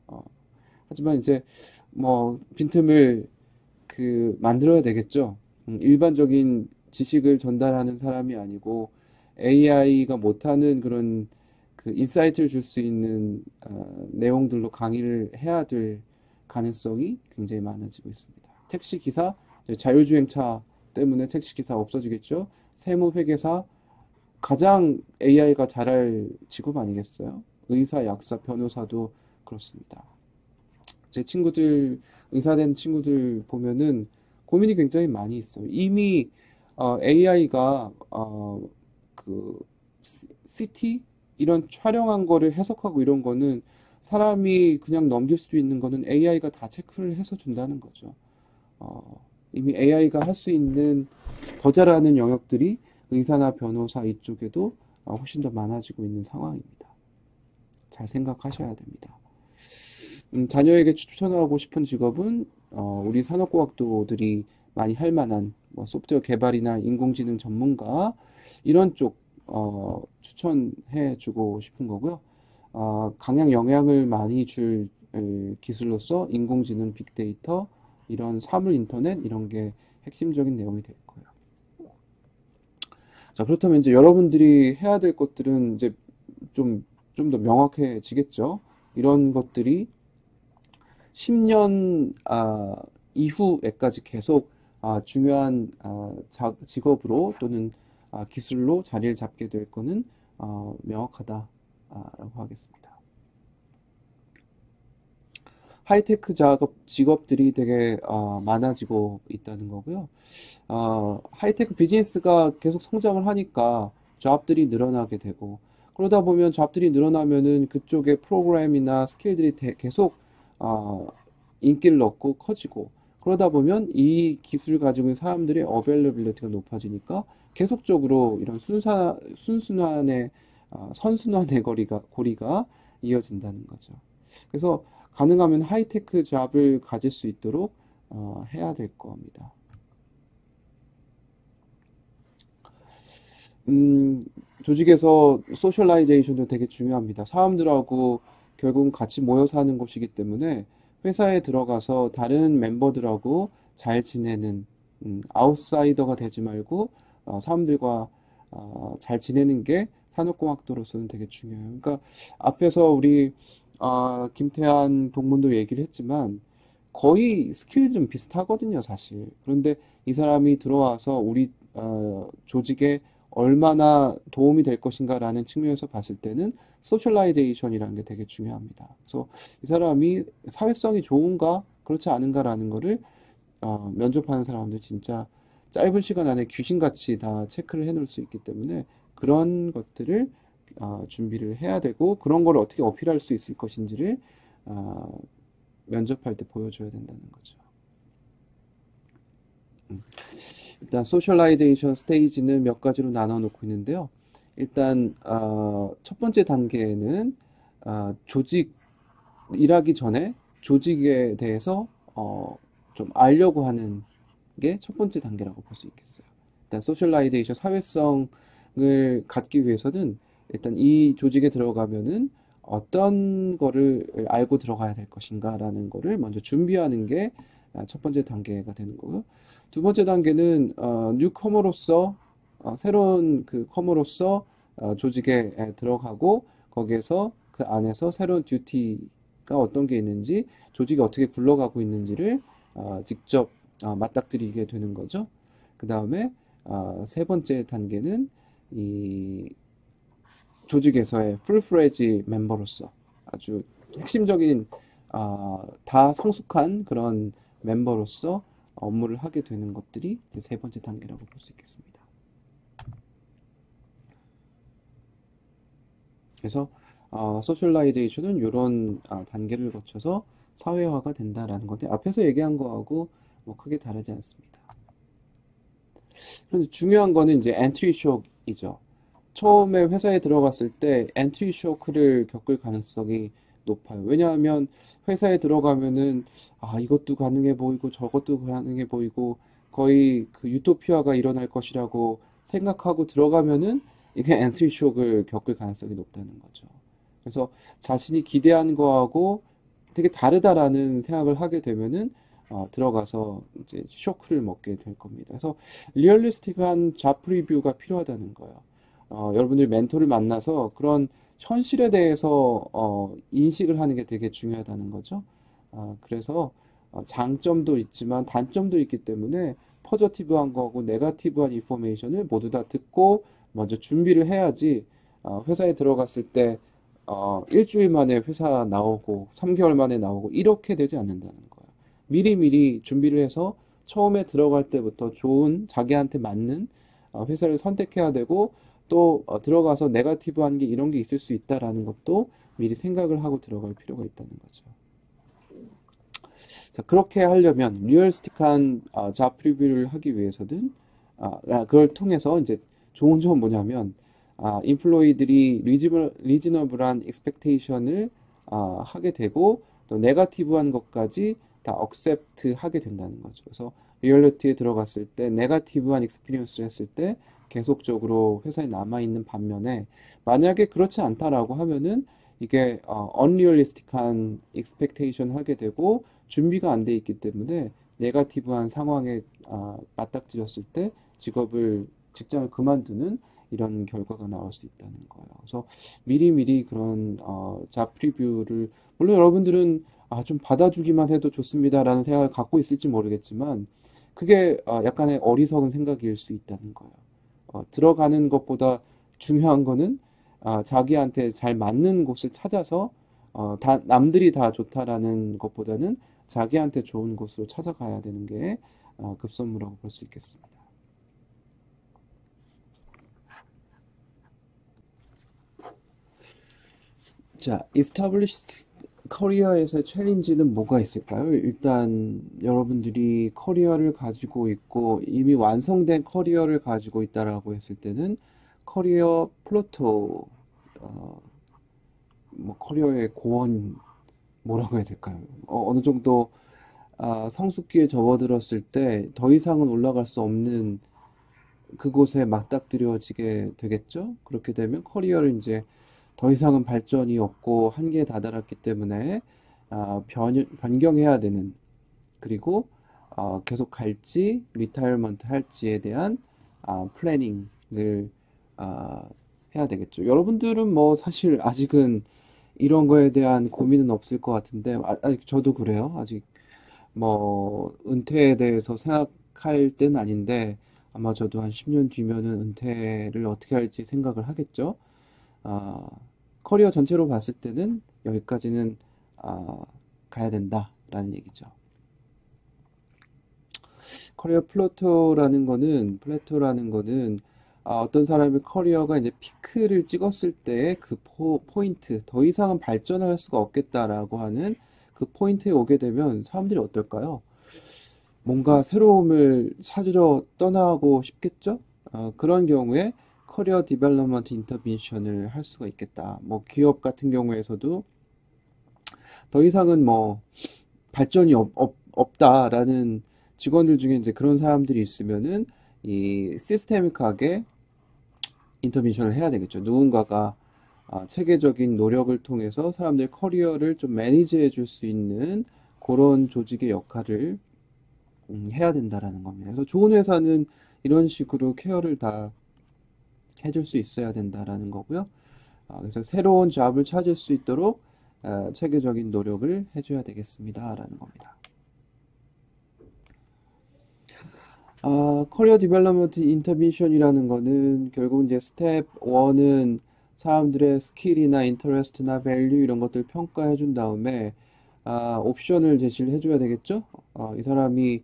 어, 하지만 이제 뭐 빈틈을 만들어야 되겠죠. 일반적인 지식을 전달하는 사람이 아니고 AI가 못하는 그런 인사이트를 줄 수 있는 내용들로 강의를 해야 될 가능성이 굉장히 많아지고 있습니다. 택시 기사, 자율주행차 때문에 택시 기사 없어지겠죠. 세무 회계사 가장 AI가 잘할 직업 아니겠어요? 의사, 약사, 변호사도 그렇습니다. 제 친구들, 의사된 친구들 보면은 고민이 굉장히 많이 있어요. 이미 AI가 CT 이런 촬영한 거를 해석하고 이런 거는 사람이 그냥 넘길 수도 있는 거는 AI가 다 체크를 해서 준다는 거죠. 이미 AI가 할 수 있는 더 잘하는 영역들이 의사나 변호사 이쪽에도 훨씬 더 많아지고 있는 상황입니다. 잘 생각하셔야 됩니다. 자녀에게 추천하고 싶은 직업은 우리 산업공학도들이 많이 할 만한 뭐 소프트웨어 개발이나 인공지능 전문가 이런 쪽 추천해 주고 싶은 거고요. 강한 영향을 많이 줄 기술로서 인공지능, 빅데이터, 이런 사물 인터넷 이런 게 핵심적인 내용이 될 거예요. 자, 그렇다면 이제 여러분들이 해야 될 것들은 이제 좀 더 명확해지겠죠? 이런 것들이 10년 이후에까지 계속 중요한 직업으로 또는 기술로 자리를 잡게 될 거는 명확하다라고 하겠습니다. 하이테크 직업들이 되게 많아지고 있다는 거고요. 하이테크 비즈니스가 계속 성장을 하니까 잡들이 늘어나게 되고 그러다 보면 잡들이 늘어나면은 그쪽의 프로그램이나 스킬들이 계속 인기를 얻고 커지고 그러다 보면 이 기술을 가지고 있는 사람들의 어베일러빌리티가 높아지니까 계속적으로 이런 순순환의 선순환의 고리가 이어진다는 거죠. 그래서 가능하면 하이테크 잡을 가질 수 있도록 해야 될 겁니다. 조직에서 소셜라이제이션도 되게 중요합니다. 사람들하고 결국은 같이 모여 사는 곳이기 때문에 회사에 들어가서 다른 멤버들하고 잘 지내는 아웃사이더가 되지 말고 사람들과 잘 지내는 게 산업공학도로서는 되게 중요해요. 그러니까 앞에서 우리 김태한 동문도 얘기를 했지만 거의 스킬이 좀 비슷하거든요, 사실. 그런데 이 사람이 들어와서 우리 조직에 얼마나 도움이 될 것인가라는 측면에서 봤을 때는 소셜라이제이션이라는 게 되게 중요합니다. 그래서 이 사람이 사회성이 좋은가 그렇지 않은가라는 거를 면접하는 사람들 진짜 짧은 시간 안에 귀신같이 다 체크를 해놓을 수 있기 때문에 그런 것들을 준비를 해야 되고 그런 걸 어떻게 어필할 수 있을 것인지를 면접할 때 보여줘야 된다는 거죠. 일단 소셜라이제이션 스테이지는 몇 가지로 나눠 놓고 있는데요. 일단 첫 번째 단계는 조직 일하기 전에 조직에 대해서 좀 알려고 하는 게 첫 번째 단계라고 볼 수 있겠어요. 일단 소셜라이제이션 사회성을 갖기 위해서는 일단 이 조직에 들어가면은 어떤 거를 알고 들어가야 될 것인가라는 거를 먼저 준비하는 게 첫 번째 단계가 되는 거고요. 두 번째 단계는 뉴커머로서 새로운 그 커머로서 조직에 들어가고 거기에서 그 안에서 새로운 듀티가 어떤 게 있는지 조직이 어떻게 굴러가고 있는지를 직접 맞닥뜨리게 되는 거죠. 그 다음에 세 번째 단계는 이 조직에서의 풀프레지 멤버로서 아주 핵심적인 다 성숙한 그런 멤버로서 업무를 하게 되는 것들이 이제 세 번째 단계라고 볼 수 있겠습니다. 그래서 소셜라이제이션은 이런 단계를 거쳐서 사회화가 된다라는 건데 앞에서 얘기한 거하고 뭐 크게 다르지 않습니다. 그런데 중요한 거는 이제 엔트리 쇼크이죠. 처음에 회사에 들어갔을 때 엔트리 쇼크를 겪을 가능성이 높아요. 왜냐하면 회사에 들어가면은 이것도 가능해 보이고 저것도 가능해 보이고 거의 그 유토피아가 일어날 것이라고 생각하고 들어가면은 이게 엔트리 쇼크를 겪을 가능성이 높다는 거죠. 그래서 자신이 기대한 거하고 되게 다르다라는 생각을 하게 되면은 들어가서 이제 쇼크를 먹게 될 겁니다. 그래서 리얼리스틱한 잡 프리뷰가 필요하다는 거예요. 여러분들이 멘토를 만나서 그런 현실에 대해서 인식을 하는 게 되게 중요하다는 거죠. 그래서 장점도 있지만 단점도 있기 때문에 포저티브한 거고 네거티브한 인포메이션을 모두 다 듣고 먼저 준비를 해야지 회사에 들어갔을 때 일주일 만에 회사 나오고 3개월 만에 나오고 이렇게 되지 않는다는 거예요. 미리미리 준비를 해서 처음에 들어갈 때부터 좋은 자기한테 맞는 회사를 선택해야 되고 또 들어가서 네거티브한 게 이런 게 있을 수 있다라는 것도 미리 생각을 하고 들어갈 필요가 있다는 거죠. 자, 그렇게 하려면 리얼스틱한 잡 프리뷰를 하기 위해서는 그걸 통해서 이제 좋은 점은 뭐냐면 인플로이들이 리즈너블한 expectation을 하게 되고 또 네거티브한 것까지 다 accept 하게 된다는 거죠. 그래서 리얼리티에 들어갔을 때 네거티브한 experience를 했을 때 계속적으로 회사에 남아있는 반면에 만약에 그렇지 않다라고 하면은 이게 unrealistic한 expectation 하게 되고 준비가 안 돼 있기 때문에 네거티브한 상황에 맞닥뜨렸을 때 직장을 그만두는 이런 결과가 나올 수 있다는 거예요. 그래서 미리미리 그런 잡 프리뷰를 물론 여러분들은 좀 받아주기만 해도 좋습니다라는 생각을 갖고 있을지 모르겠지만 그게 약간의 어리석은 생각일 수 있다는 거예요. 들어가는 것보다 중요한 거는 자기한테 잘 맞는 곳을 찾아서 남들이 다 좋다라는 것보다는 자기한테 좋은 곳으로 찾아가야 되는 게 급선무라고 볼 수 있겠습니다. 자, established 커리어에서의 챌린지는 뭐가 있을까요? 일단 여러분들이 커리어를 가지고 있고 이미 완성된 커리어를 가지고 있다라고 했을 때는 커리어 플로토, 뭐 커리어의 고원 뭐라고 해야 될까요? 어느 정도 성숙기에 접어들었을 때 더 이상은 올라갈 수 없는 그곳에 맞닥뜨려지게 되겠죠? 그렇게 되면 커리어를 이제 더 이상은 발전이 없고 한계에 다다랐기 때문에 변경해야 되는 그리고 계속 갈지 리타이어먼트 할지에 대한 플래닝을 해야 되겠죠. 여러분들은 뭐 사실 아직은 이런 거에 대한 고민은 없을 것 같은데 아직 저도 그래요. 아직 뭐 은퇴에 대해서 생각할 때는 아닌데 아마 저도 한 10년 뒤면은 은퇴를 어떻게 할지 생각을 하겠죠. 아, 커리어 전체로 봤을 때는 여기까지는 가야 된다라는 얘기죠. 커리어 플래토라는 거는 어떤 사람의 커리어가 이제 피크를 찍었을 때 그 포인트, 더 이상은 발전할 수가 없겠다라고 하는 그 포인트에 오게 되면 사람들이 어떨까요? 뭔가 새로움을 찾으러 떠나고 싶겠죠? 그런 경우에 커리어 디벨롭먼트 인터벤션을 할 수가 있겠다. 뭐 기업 같은 경우에서도 더 이상은 뭐 발전이 없다라는 직원들 중에 이제 그런 사람들이 있으면은 이 시스테믹하게 인터벤션을 해야 되겠죠. 누군가가 체계적인 노력을 통해서 사람들 커리어를 좀 매니지해 줄 수 있는 그런 조직의 역할을 해야 된다라는 겁니다. 그래서 좋은 회사는 이런 식으로 케어를 다 해줄 수 있어야 된다라는 거고요. 그래서 새로운 잡을 찾을 수 있도록 체계적인 노력을 해줘야 되겠습니다라는 겁니다. 커리어 디벨롭먼트 인터벤션이라는 거는 결국 이제 스텝 1은 사람들의 스킬이나 인터레스트나 밸류 이런 것들 평가해 준 다음에 옵션을 제시를 해줘야 되겠죠? 이 사람이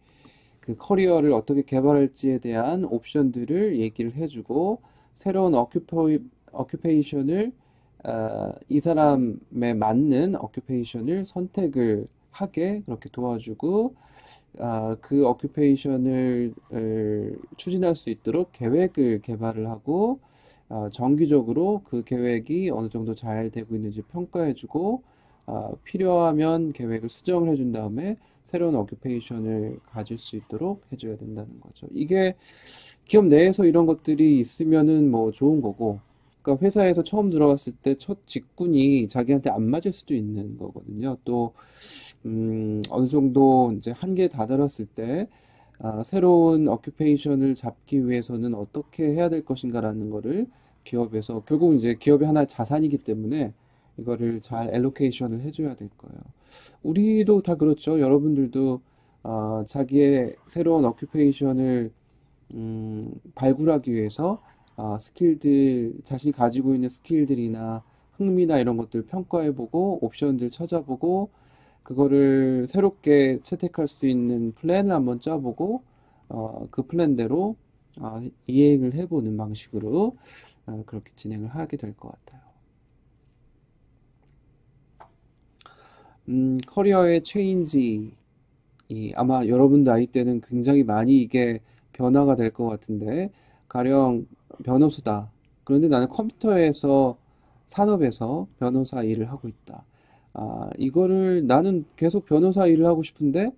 그 커리어를 어떻게 개발할지에 대한 옵션들을 얘기를 해주고 새로운 어큐페이션을 이 사람에 맞는 어큐페이션을 선택을 하게 그렇게 도와주고 그 어큐페이션을 추진할 수 있도록 계획을 개발을 하고 정기적으로 그 계획이 어느 정도 잘 되고 있는지 평가해주고 필요하면 계획을 수정을 해준 다음에 새로운 어큐페이션을 가질 수 있도록 해줘야 된다는 거죠. 이게 기업 내에서 이런 것들이 있으면은 뭐 좋은 거고, 그러니까 회사에서 처음 들어갔을 때 첫 직군이 자기한테 안 맞을 수도 있는 거거든요. 또 어느 정도 이제 한계에 다다랐을 때 새로운 어큐페이션을 잡기 위해서는 어떻게 해야 될 것인가라는 거를 기업에서 결국 이제 기업의 하나의 자산이기 때문에 이거를 잘 엘로케이션을 해줘야 될 거예요. 우리도 다 그렇죠. 여러분들도 자기의 새로운 어큐페이션을 발굴하기 위해서 자신이 가지고 있는 스킬들이나 흥미나 이런 것들 평가해보고 옵션들 찾아보고 그거를 새롭게 채택할 수 있는 플랜을 한번 짜보고 그 플랜대로 이행을 해보는 방식으로 그렇게 진행을 하게 될 것 같아요. 커리어의 체인지, 아마 여러분 나이 때는 굉장히 많이 이게 변화가 될 것 같은데, 가령 변호사다. 그런데 나는 컴퓨터에서, 산업에서 변호사 일을 하고 있다. 이거를 나는 계속 변호사 일을 하고 싶은데,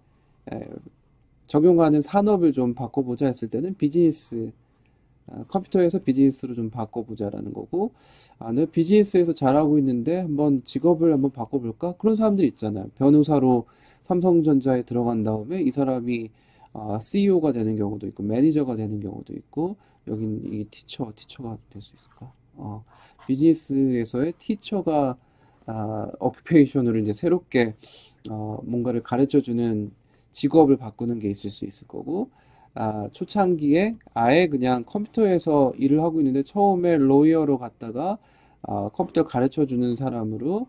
에, 적용하는 산업을 좀 바꿔보자 했을 때는 비즈니스, 컴퓨터에서 비즈니스로 좀 바꿔보자라는 거고, 내가 비즈니스에서 잘하고 있는데 한번 직업을 한번 바꿔볼까? 그런 사람들이 있잖아요. 변호사로 삼성전자에 들어간 다음에 이 사람이 CEO가 되는 경우도 있고, 매니저가 되는 경우도 있고, 여긴 이 티처가 될 수 있을까? 비즈니스에서의 티처가 어큐페이션으로 이제 새롭게 뭔가를 가르쳐주는 직업을 바꾸는 게 있을 수 있을 거고, 초창기에 아예 그냥 컴퓨터에서 일을 하고 있는데 처음에 로이어로 갔다가 컴퓨터 가르쳐 주는 사람으로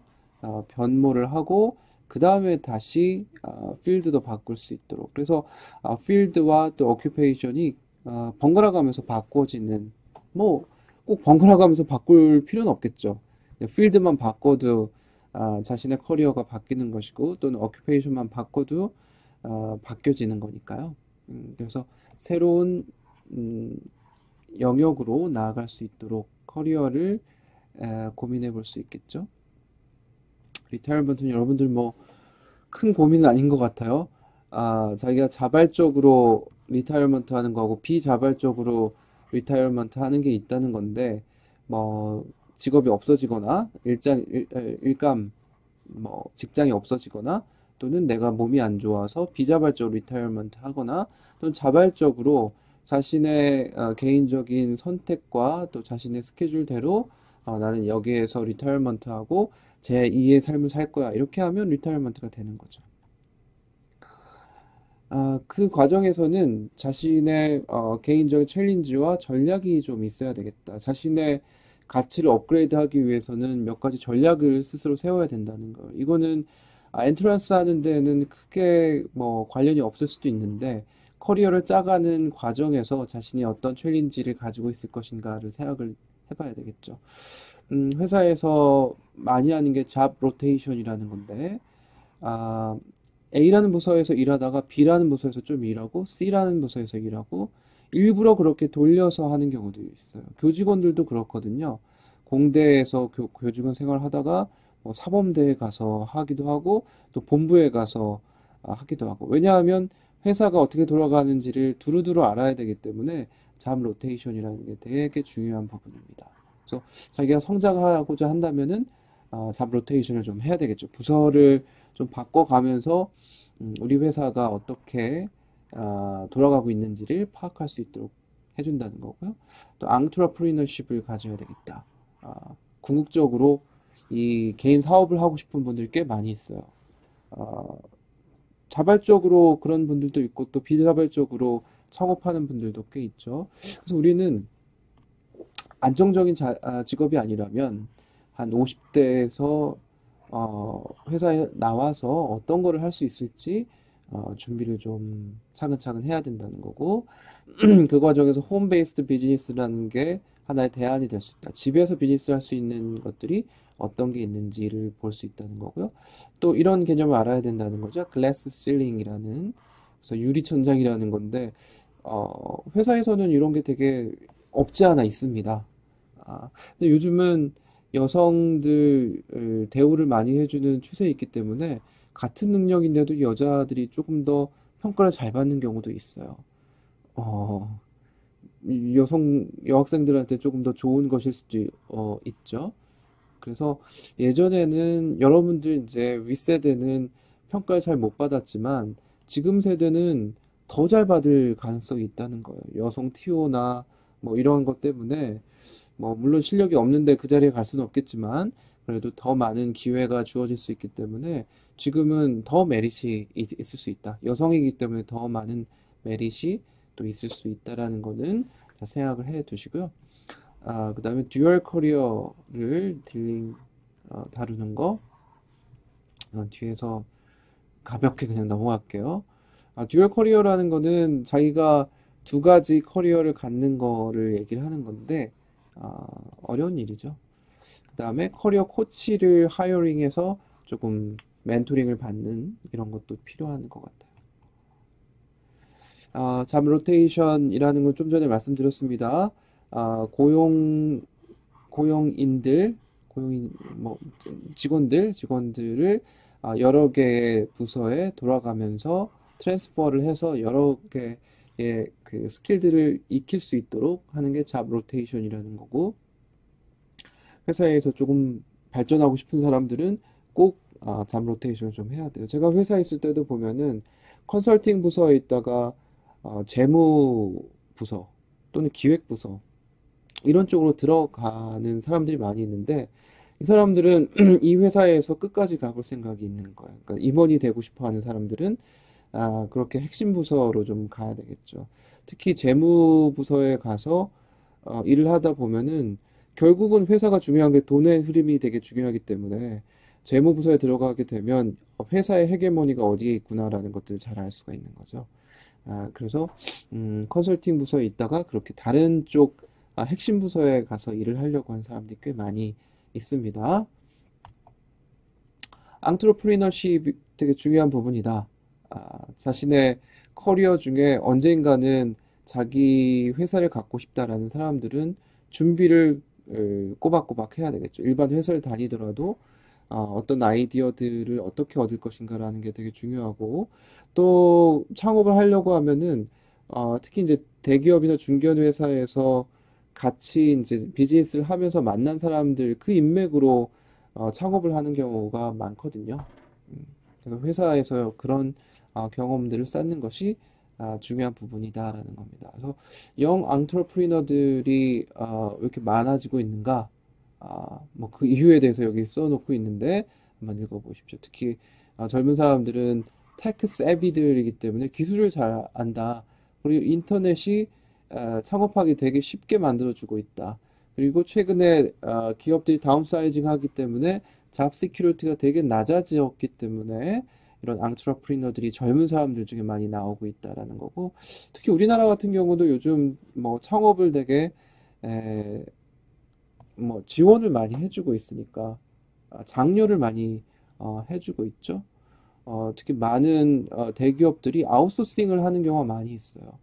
변모를 하고 그 다음에 다시 필드도 바꿀 수 있도록 그래서 필드와 또 오큐페이션이 번갈아 가면서 바꿔지는 뭐 꼭 번갈아 가면서 바꿀 필요는 없겠죠. 필드만 바꿔도 자신의 커리어가 바뀌는 것이고 또는 오큐페이션만 바꿔도 바뀌어지는 거니까요. 그래서 새로운 음, 영역으로 나아갈 수 있도록 커리어를 고민해 볼 수 있겠죠. 리타이어먼트는 여러분들 뭐 큰 고민은 아닌 것 같아요. 자기가 자발적으로 리타이어먼트 하는 거하고 비자발적으로 리타이어먼트 하는 게 있다는 건데 뭐 직업이 없어지거나 일감 뭐 직장이 없어지거나 또는 내가 몸이 안 좋아서 비자발적으로 리타이어먼트 하거나 또는 자발적으로 자신의 개인적인 선택과 또 자신의 스케줄대로 나는 여기에서 리타이어먼트 하고 제 2의 삶을 살 거야. 이렇게 하면 리타이어먼트가 되는 거죠. 그 과정에서는 자신의 개인적인 챌린지와 전략이 좀 있어야 되겠다. 자신의 가치를 업그레이드하기 위해서는 몇 가지 전략을 스스로 세워야 된다는 거. 이거는 엔트런스 하는 데는 크게 뭐 관련이 없을 수도 있는데 커리어를 짜가는 과정에서 자신이 어떤 챌린지를 가지고 있을 것인가를 생각을 해봐야 되겠죠. 회사에서 많이 하는 게 잡 로테이션이라는 건데 아, A라는 부서에서 일하다가 B라는 부서에서 좀 일하고 C라는 부서에서 일하고 일부러 그렇게 돌려서 하는 경우도 있어요. 교직원들도 그렇거든요. 공대에서 교직원 생활하다가 뭐 사범대에 가서 하기도 하고 또 본부에 가서 하기도 하고 왜냐하면 회사가 어떻게 돌아가는지를 두루두루 알아야 되기 때문에 잡 로테이션이라는 게 되게 중요한 부분입니다. 그래서 자기가 성장하고자 한다면은 잡 로테이션을 좀 해야 되겠죠. 부서를 좀 바꿔가면서 우리 회사가 어떻게 돌아가고 있는지를 파악할 수 있도록 해준다는 거고요. 또 앙트러프리너십을 가져야 되겠다. 궁극적으로 이 개인 사업을 하고 싶은 분들 꽤 많이 있어요. 어, 자발적으로 그런 분들도 있고 또 비자발적으로 창업하는 분들도 꽤 있죠. 그래서 우리는 안정적인 직업이 아니라면 한 50대에서 회사에 나와서 어떤 거를 할 수 있을지 준비를 좀 차근차근 해야 된다는 거고 그 과정에서 홈 베이스드 비즈니스라는 게 하나의 대안이 될 수 있다. 집에서 비즈니스 할 수 있는 것들이 어떤 게 있는지를 볼 수 있다는 거고요. 또 이런 개념을 알아야 된다는 거죠. 글래스 실링이라는 그래서 유리천장이라는 건데 회사에서는 이런 게 되게 없지 않아 있습니다. 근데 요즘은 여성들 대우를 많이 해주는 추세에 있기 때문에 같은 능력인데도 여자들이 조금 더 평가를 잘 받는 경우도 있어요. 어, 이 여학생들한테 조금 더 좋은 것일 수도 있죠. 그래서 예전에는 여러분들 이제 윗세대는 평가를 잘 못 받았지만 지금 세대는 더 잘 받을 가능성이 있다는 거예요. 여성 티오나 뭐 이런 것 때문에 뭐 물론 실력이 없는데 그 자리에 갈 수는 없겠지만 그래도 더 많은 기회가 주어질 수 있기 때문에 지금은 더 메리트이 있을 수 있다. 여성이기 때문에 더 많은 메리트이 또 있을 수 있다라는 거는 생각을 해 두시고요. 그다음에 듀얼 커리어를 다루는 거 뒤에서 가볍게 그냥 넘어갈게요. 듀얼 커리어라는 거는 자기가 두 가지 커리어를 갖는 거를 얘기를 하는 건데 어려운 일이죠. 그 다음에 커리어 코치를 하이어링해서 조금 멘토링을 받는 이런 것도 필요한 것 같아요. 잡 로테이션이라는 건 좀 전에 말씀드렸습니다. 고용인들, 뭐, 직원들을 여러 개의 부서에 돌아가면서 트랜스퍼를 해서 여러 개의 그 스킬들을 익힐 수 있도록 하는 게 잡 로테이션이라는 거고, 회사에서 조금 발전하고 싶은 사람들은 꼭 잡 로테이션을 좀 해야 돼요. 제가 회사에 있을 때도 보면은 컨설팅 부서에 있다가 재무 부서 또는 기획 부서 이런 쪽으로 들어가는 사람들이 많이 있는데 이 사람들은 이 회사에서 끝까지 가볼 생각이 있는 거예요. 그러니까 임원이 되고 싶어 하는 사람들은 그렇게 핵심 부서로 좀 가야 되겠죠. 특히 재무 부서에 가서 일을 하다 보면은 결국은 회사가 중요한 게 돈의 흐름이 되게 중요하기 때문에 재무 부서에 들어가게 되면 회사의 헤게모니가 어디에 있구나라는 것들을 잘 알 수가 있는 거죠. 그래서 컨설팅 부서에 있다가 그렇게 다른 쪽 핵심 부서에 가서 일을 하려고 하는 사람들이 꽤 많이 있습니다. 앙트로프리너십이 되게 중요한 부분이다. 자신의 커리어 중에 언젠가는 자기 회사를 갖고 싶다라는 사람들은 준비를 꼬박꼬박 해야 되겠죠. 일반 회사를 다니더라도 어떤 아이디어들을 어떻게 얻을 것인가라는 게 되게 중요하고 또 창업을 하려고 하면은 특히 이제 대기업이나 중견 회사에서 같이 이제 비즈니스를 하면서 만난 사람들 그 인맥으로 창업을 하는 경우가 많거든요. 그래서 회사에서 그런 경험들을 쌓는 것이 중요한 부분이다라는 겁니다. 그래서 영 앙트러프리너들이 왜 이렇게 많아지고 있는가? 뭐 그 이유에 대해서 여기 써놓고 있는데 한번 읽어보십시오. 특히 젊은 사람들은 테크 세비들이기 때문에 기술을 잘 안다. 그리고 인터넷이 창업하기 되게 쉽게 만들어주고 있다. 그리고 최근에 기업들이 다운사이징 하기 때문에 잡 시큐리티가 되게 낮아졌기 때문에 이런 앙트러프리너들이 젊은 사람들 중에 많이 나오고 있다라는 거고 특히 우리나라 같은 경우도 요즘 뭐 창업을 되게 뭐 지원을 많이 해주고 있으니까 장려를 많이 해주고 있죠. 특히 많은 대기업들이 아웃소싱을 하는 경우가 많이 있어요.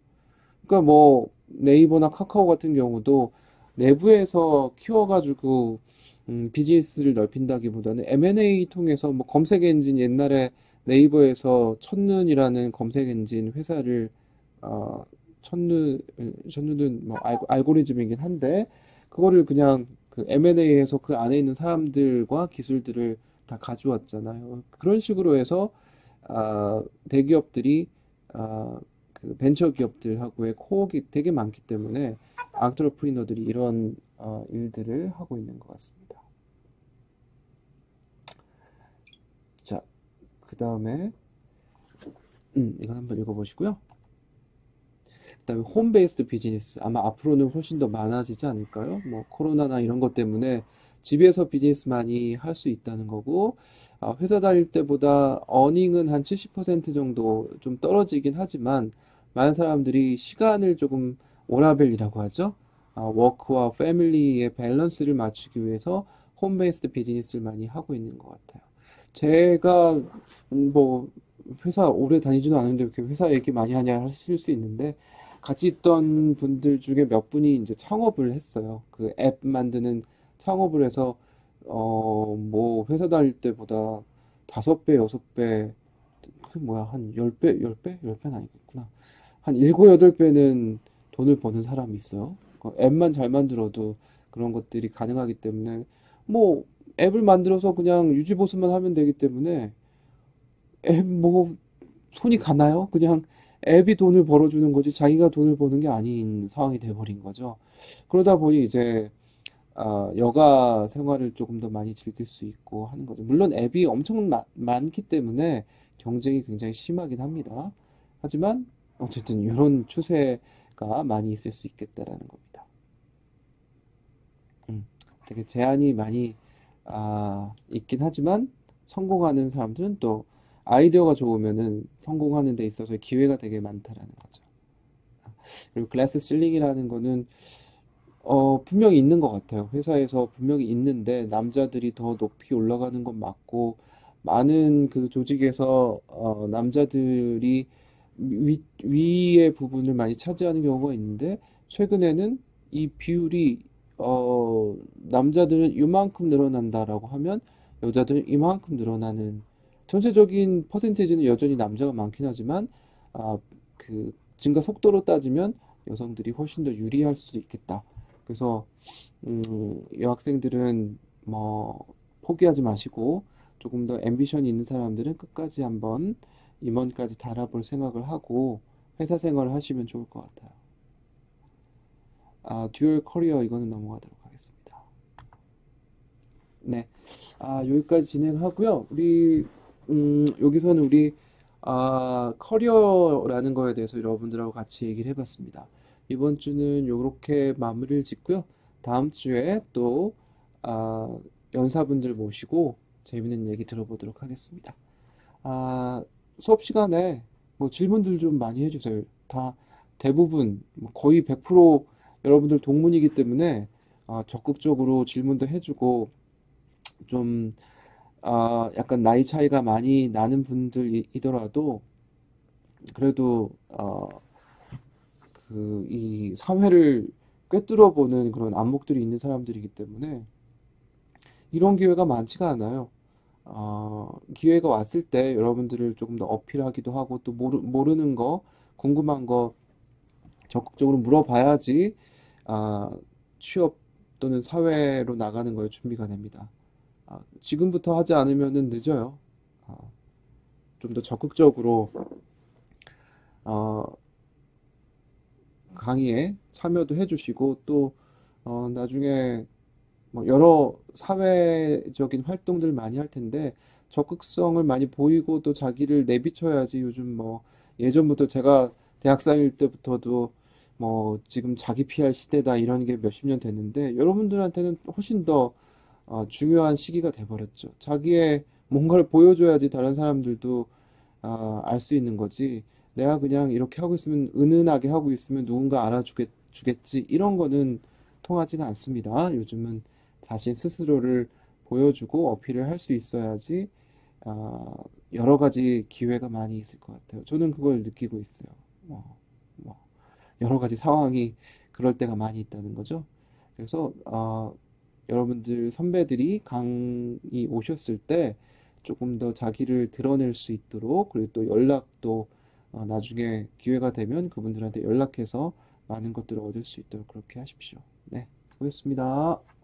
그러니까 뭐 네이버나 카카오 같은 경우도 내부에서 키워가지고 비즈니스를 넓힌다기보다는 M&A 통해서 뭐 검색 엔진 옛날에 네이버에서 첫눈이라는 검색 엔진 회사를 첫눈은 뭐 알고리즘이긴 한데 그거를 그냥 그 M&A에서 그 안에 있는 사람들과 기술들을 다 가져왔잖아요. 그런 식으로 해서 대기업들이 그 벤처 기업들하고의 코어가 되게 많기 때문에 앙트러프리너들이 이런 일들을 하고 있는 것 같습니다. 자, 그 다음에 이거 한번 읽어보시고요. 그다음에 홈 베이스드 비즈니스 아마 앞으로는 훨씬 더 많아지지 않을까요? 뭐 코로나나 이런 것 때문에 집에서 비즈니스 많이 할 수 있다는 거고 회사 다닐 때보다 어닝은 한 70% 정도 좀 떨어지긴 하지만 많은 사람들이 시간을 조금 워라밸이라고 하죠. 워크와 패밀리의 밸런스를 맞추기 위해서 홈 베이스드 비즈니스를 많이 하고 있는 것 같아요. 제가 뭐 회사 오래 다니지도 않은데 이렇게 회사 얘기 많이 하냐 하실 수 있는데 같이 있던 분들 중에 몇 분이 이제 창업을 했어요. 그 앱 만드는 창업을 해서 뭐 회사 다닐 때보다 5배, 6배, 그 뭐야 한 10배, 10배? 10배는 아니겠구나. 한 7, 8배는 돈을 버는 사람이 있어요. 그 앱만 잘 만들어도 그런 것들이 가능하기 때문에 뭐 앱을 만들어서 그냥 유지보수만 하면 되기 때문에 앱 뭐 손이 가나요? 그냥 앱이 돈을 벌어주는 거지 자기가 돈을 버는 게 아닌 상황이 돼버린 거죠. 그러다 보니 이제 여가 생활을 조금 더 많이 즐길 수 있고 하는 거죠. 물론 앱이 엄청 많기 때문에 경쟁이 굉장히 심하긴 합니다. 하지만 어쨌든 이런 추세가 많이 있을 수 있겠다라는 겁니다. 되게 제한이 많이 있긴 하지만 성공하는 사람들은 또 아이디어가 좋으면은 성공하는 데 있어서 기회가 되게 많다라는 거죠. 그리고 글래스 실링이라는 거는 분명히 있는 것 같아요. 회사에서 분명히 있는데 남자들이 더 높이 올라가는 건 맞고 많은 그 조직에서 남자들이 위의 부분을 많이 차지하는 경우가 있는데 최근에는 이 비율이 남자들은 이만큼 늘어난다라고 하면 여자들은 이만큼 늘어나는 전체적인 퍼센테이지는 여전히 남자가 많긴 하지만 아, 그 증가 속도로 따지면 여성들이 훨씬 더 유리할 수도 있겠다. 그래서 여학생들은 뭐 포기하지 마시고 조금 더 앰비션이 있는 사람들은 끝까지 한번 임원까지 달아볼 생각을 하고 회사 생활을 하시면 좋을 것 같아요. 듀얼 커리어 이거는 넘어가도록 하겠습니다. 네. 여기까지 진행하고요. 여기서는 커리어라는 거에 대해서 여러분들하고 같이 얘기를 해봤습니다. 이번 주는 이렇게 마무리를 짓고요. 다음 주에 또, 아, 연사분들 모시고 재밌는 얘기 들어보도록 하겠습니다. 아, 수업 시간에 뭐 질문들 좀 많이 해주세요. 다 대부분 뭐 거의 100% 여러분들 동문이기 때문에 적극적으로 질문도 해주고 좀 약간 나이 차이가 많이 나는 분들이더라도 그래도 이 사회를 꿰뚫어 보는 그런 안목들이 있는 사람들이기 때문에 이런 기회가 많지가 않아요. 기회가 왔을 때 여러분들을 조금 더 어필하기도 하고 또 모르는 거, 궁금한 거 적극적으로 물어봐야지 아, 취업 또는 사회로 나가는 거에 준비가 됩니다. 지금부터 하지 않으면은 늦어요. 좀 더 적극적으로 어, 강의에 참여도 해주시고 또 나중에 뭐 여러 사회적인 활동들 많이 할 텐데 적극성을 많이 보이고 또 자기를 내비쳐야지. 요즘 뭐 예전부터 제가 대학생일 때부터도 뭐 지금 자기 PR 시대다 이런 게 몇십 년 됐는데 여러분들한테는 훨씬 더 중요한 시기가 돼버렸죠. 자기의 뭔가를 보여줘야지 다른 사람들도 알 수 있는 거지. 내가 그냥 이렇게 하고 있으면 은은하게 하고 있으면 누군가 주겠지. 이런 거는 통하지가 않습니다. 요즘은 자신 스스로를 보여주고 어필을 할 수 있어야지 아, 여러 가지 기회가 많이 있을 것 같아요. 저는 그걸 느끼고 있어요. 뭐, 여러 가지 상황이 그럴 때가 많이 있다는 거죠. 그래서 여러분들 선배들이 강의 오셨을 때 조금 더 자기를 드러낼 수 있도록 그리고 또 연락도 나중에 기회가 되면 그분들한테 연락해서 많은 것들을 얻을 수 있도록 그렇게 하십시오. 네, 수고했습니다.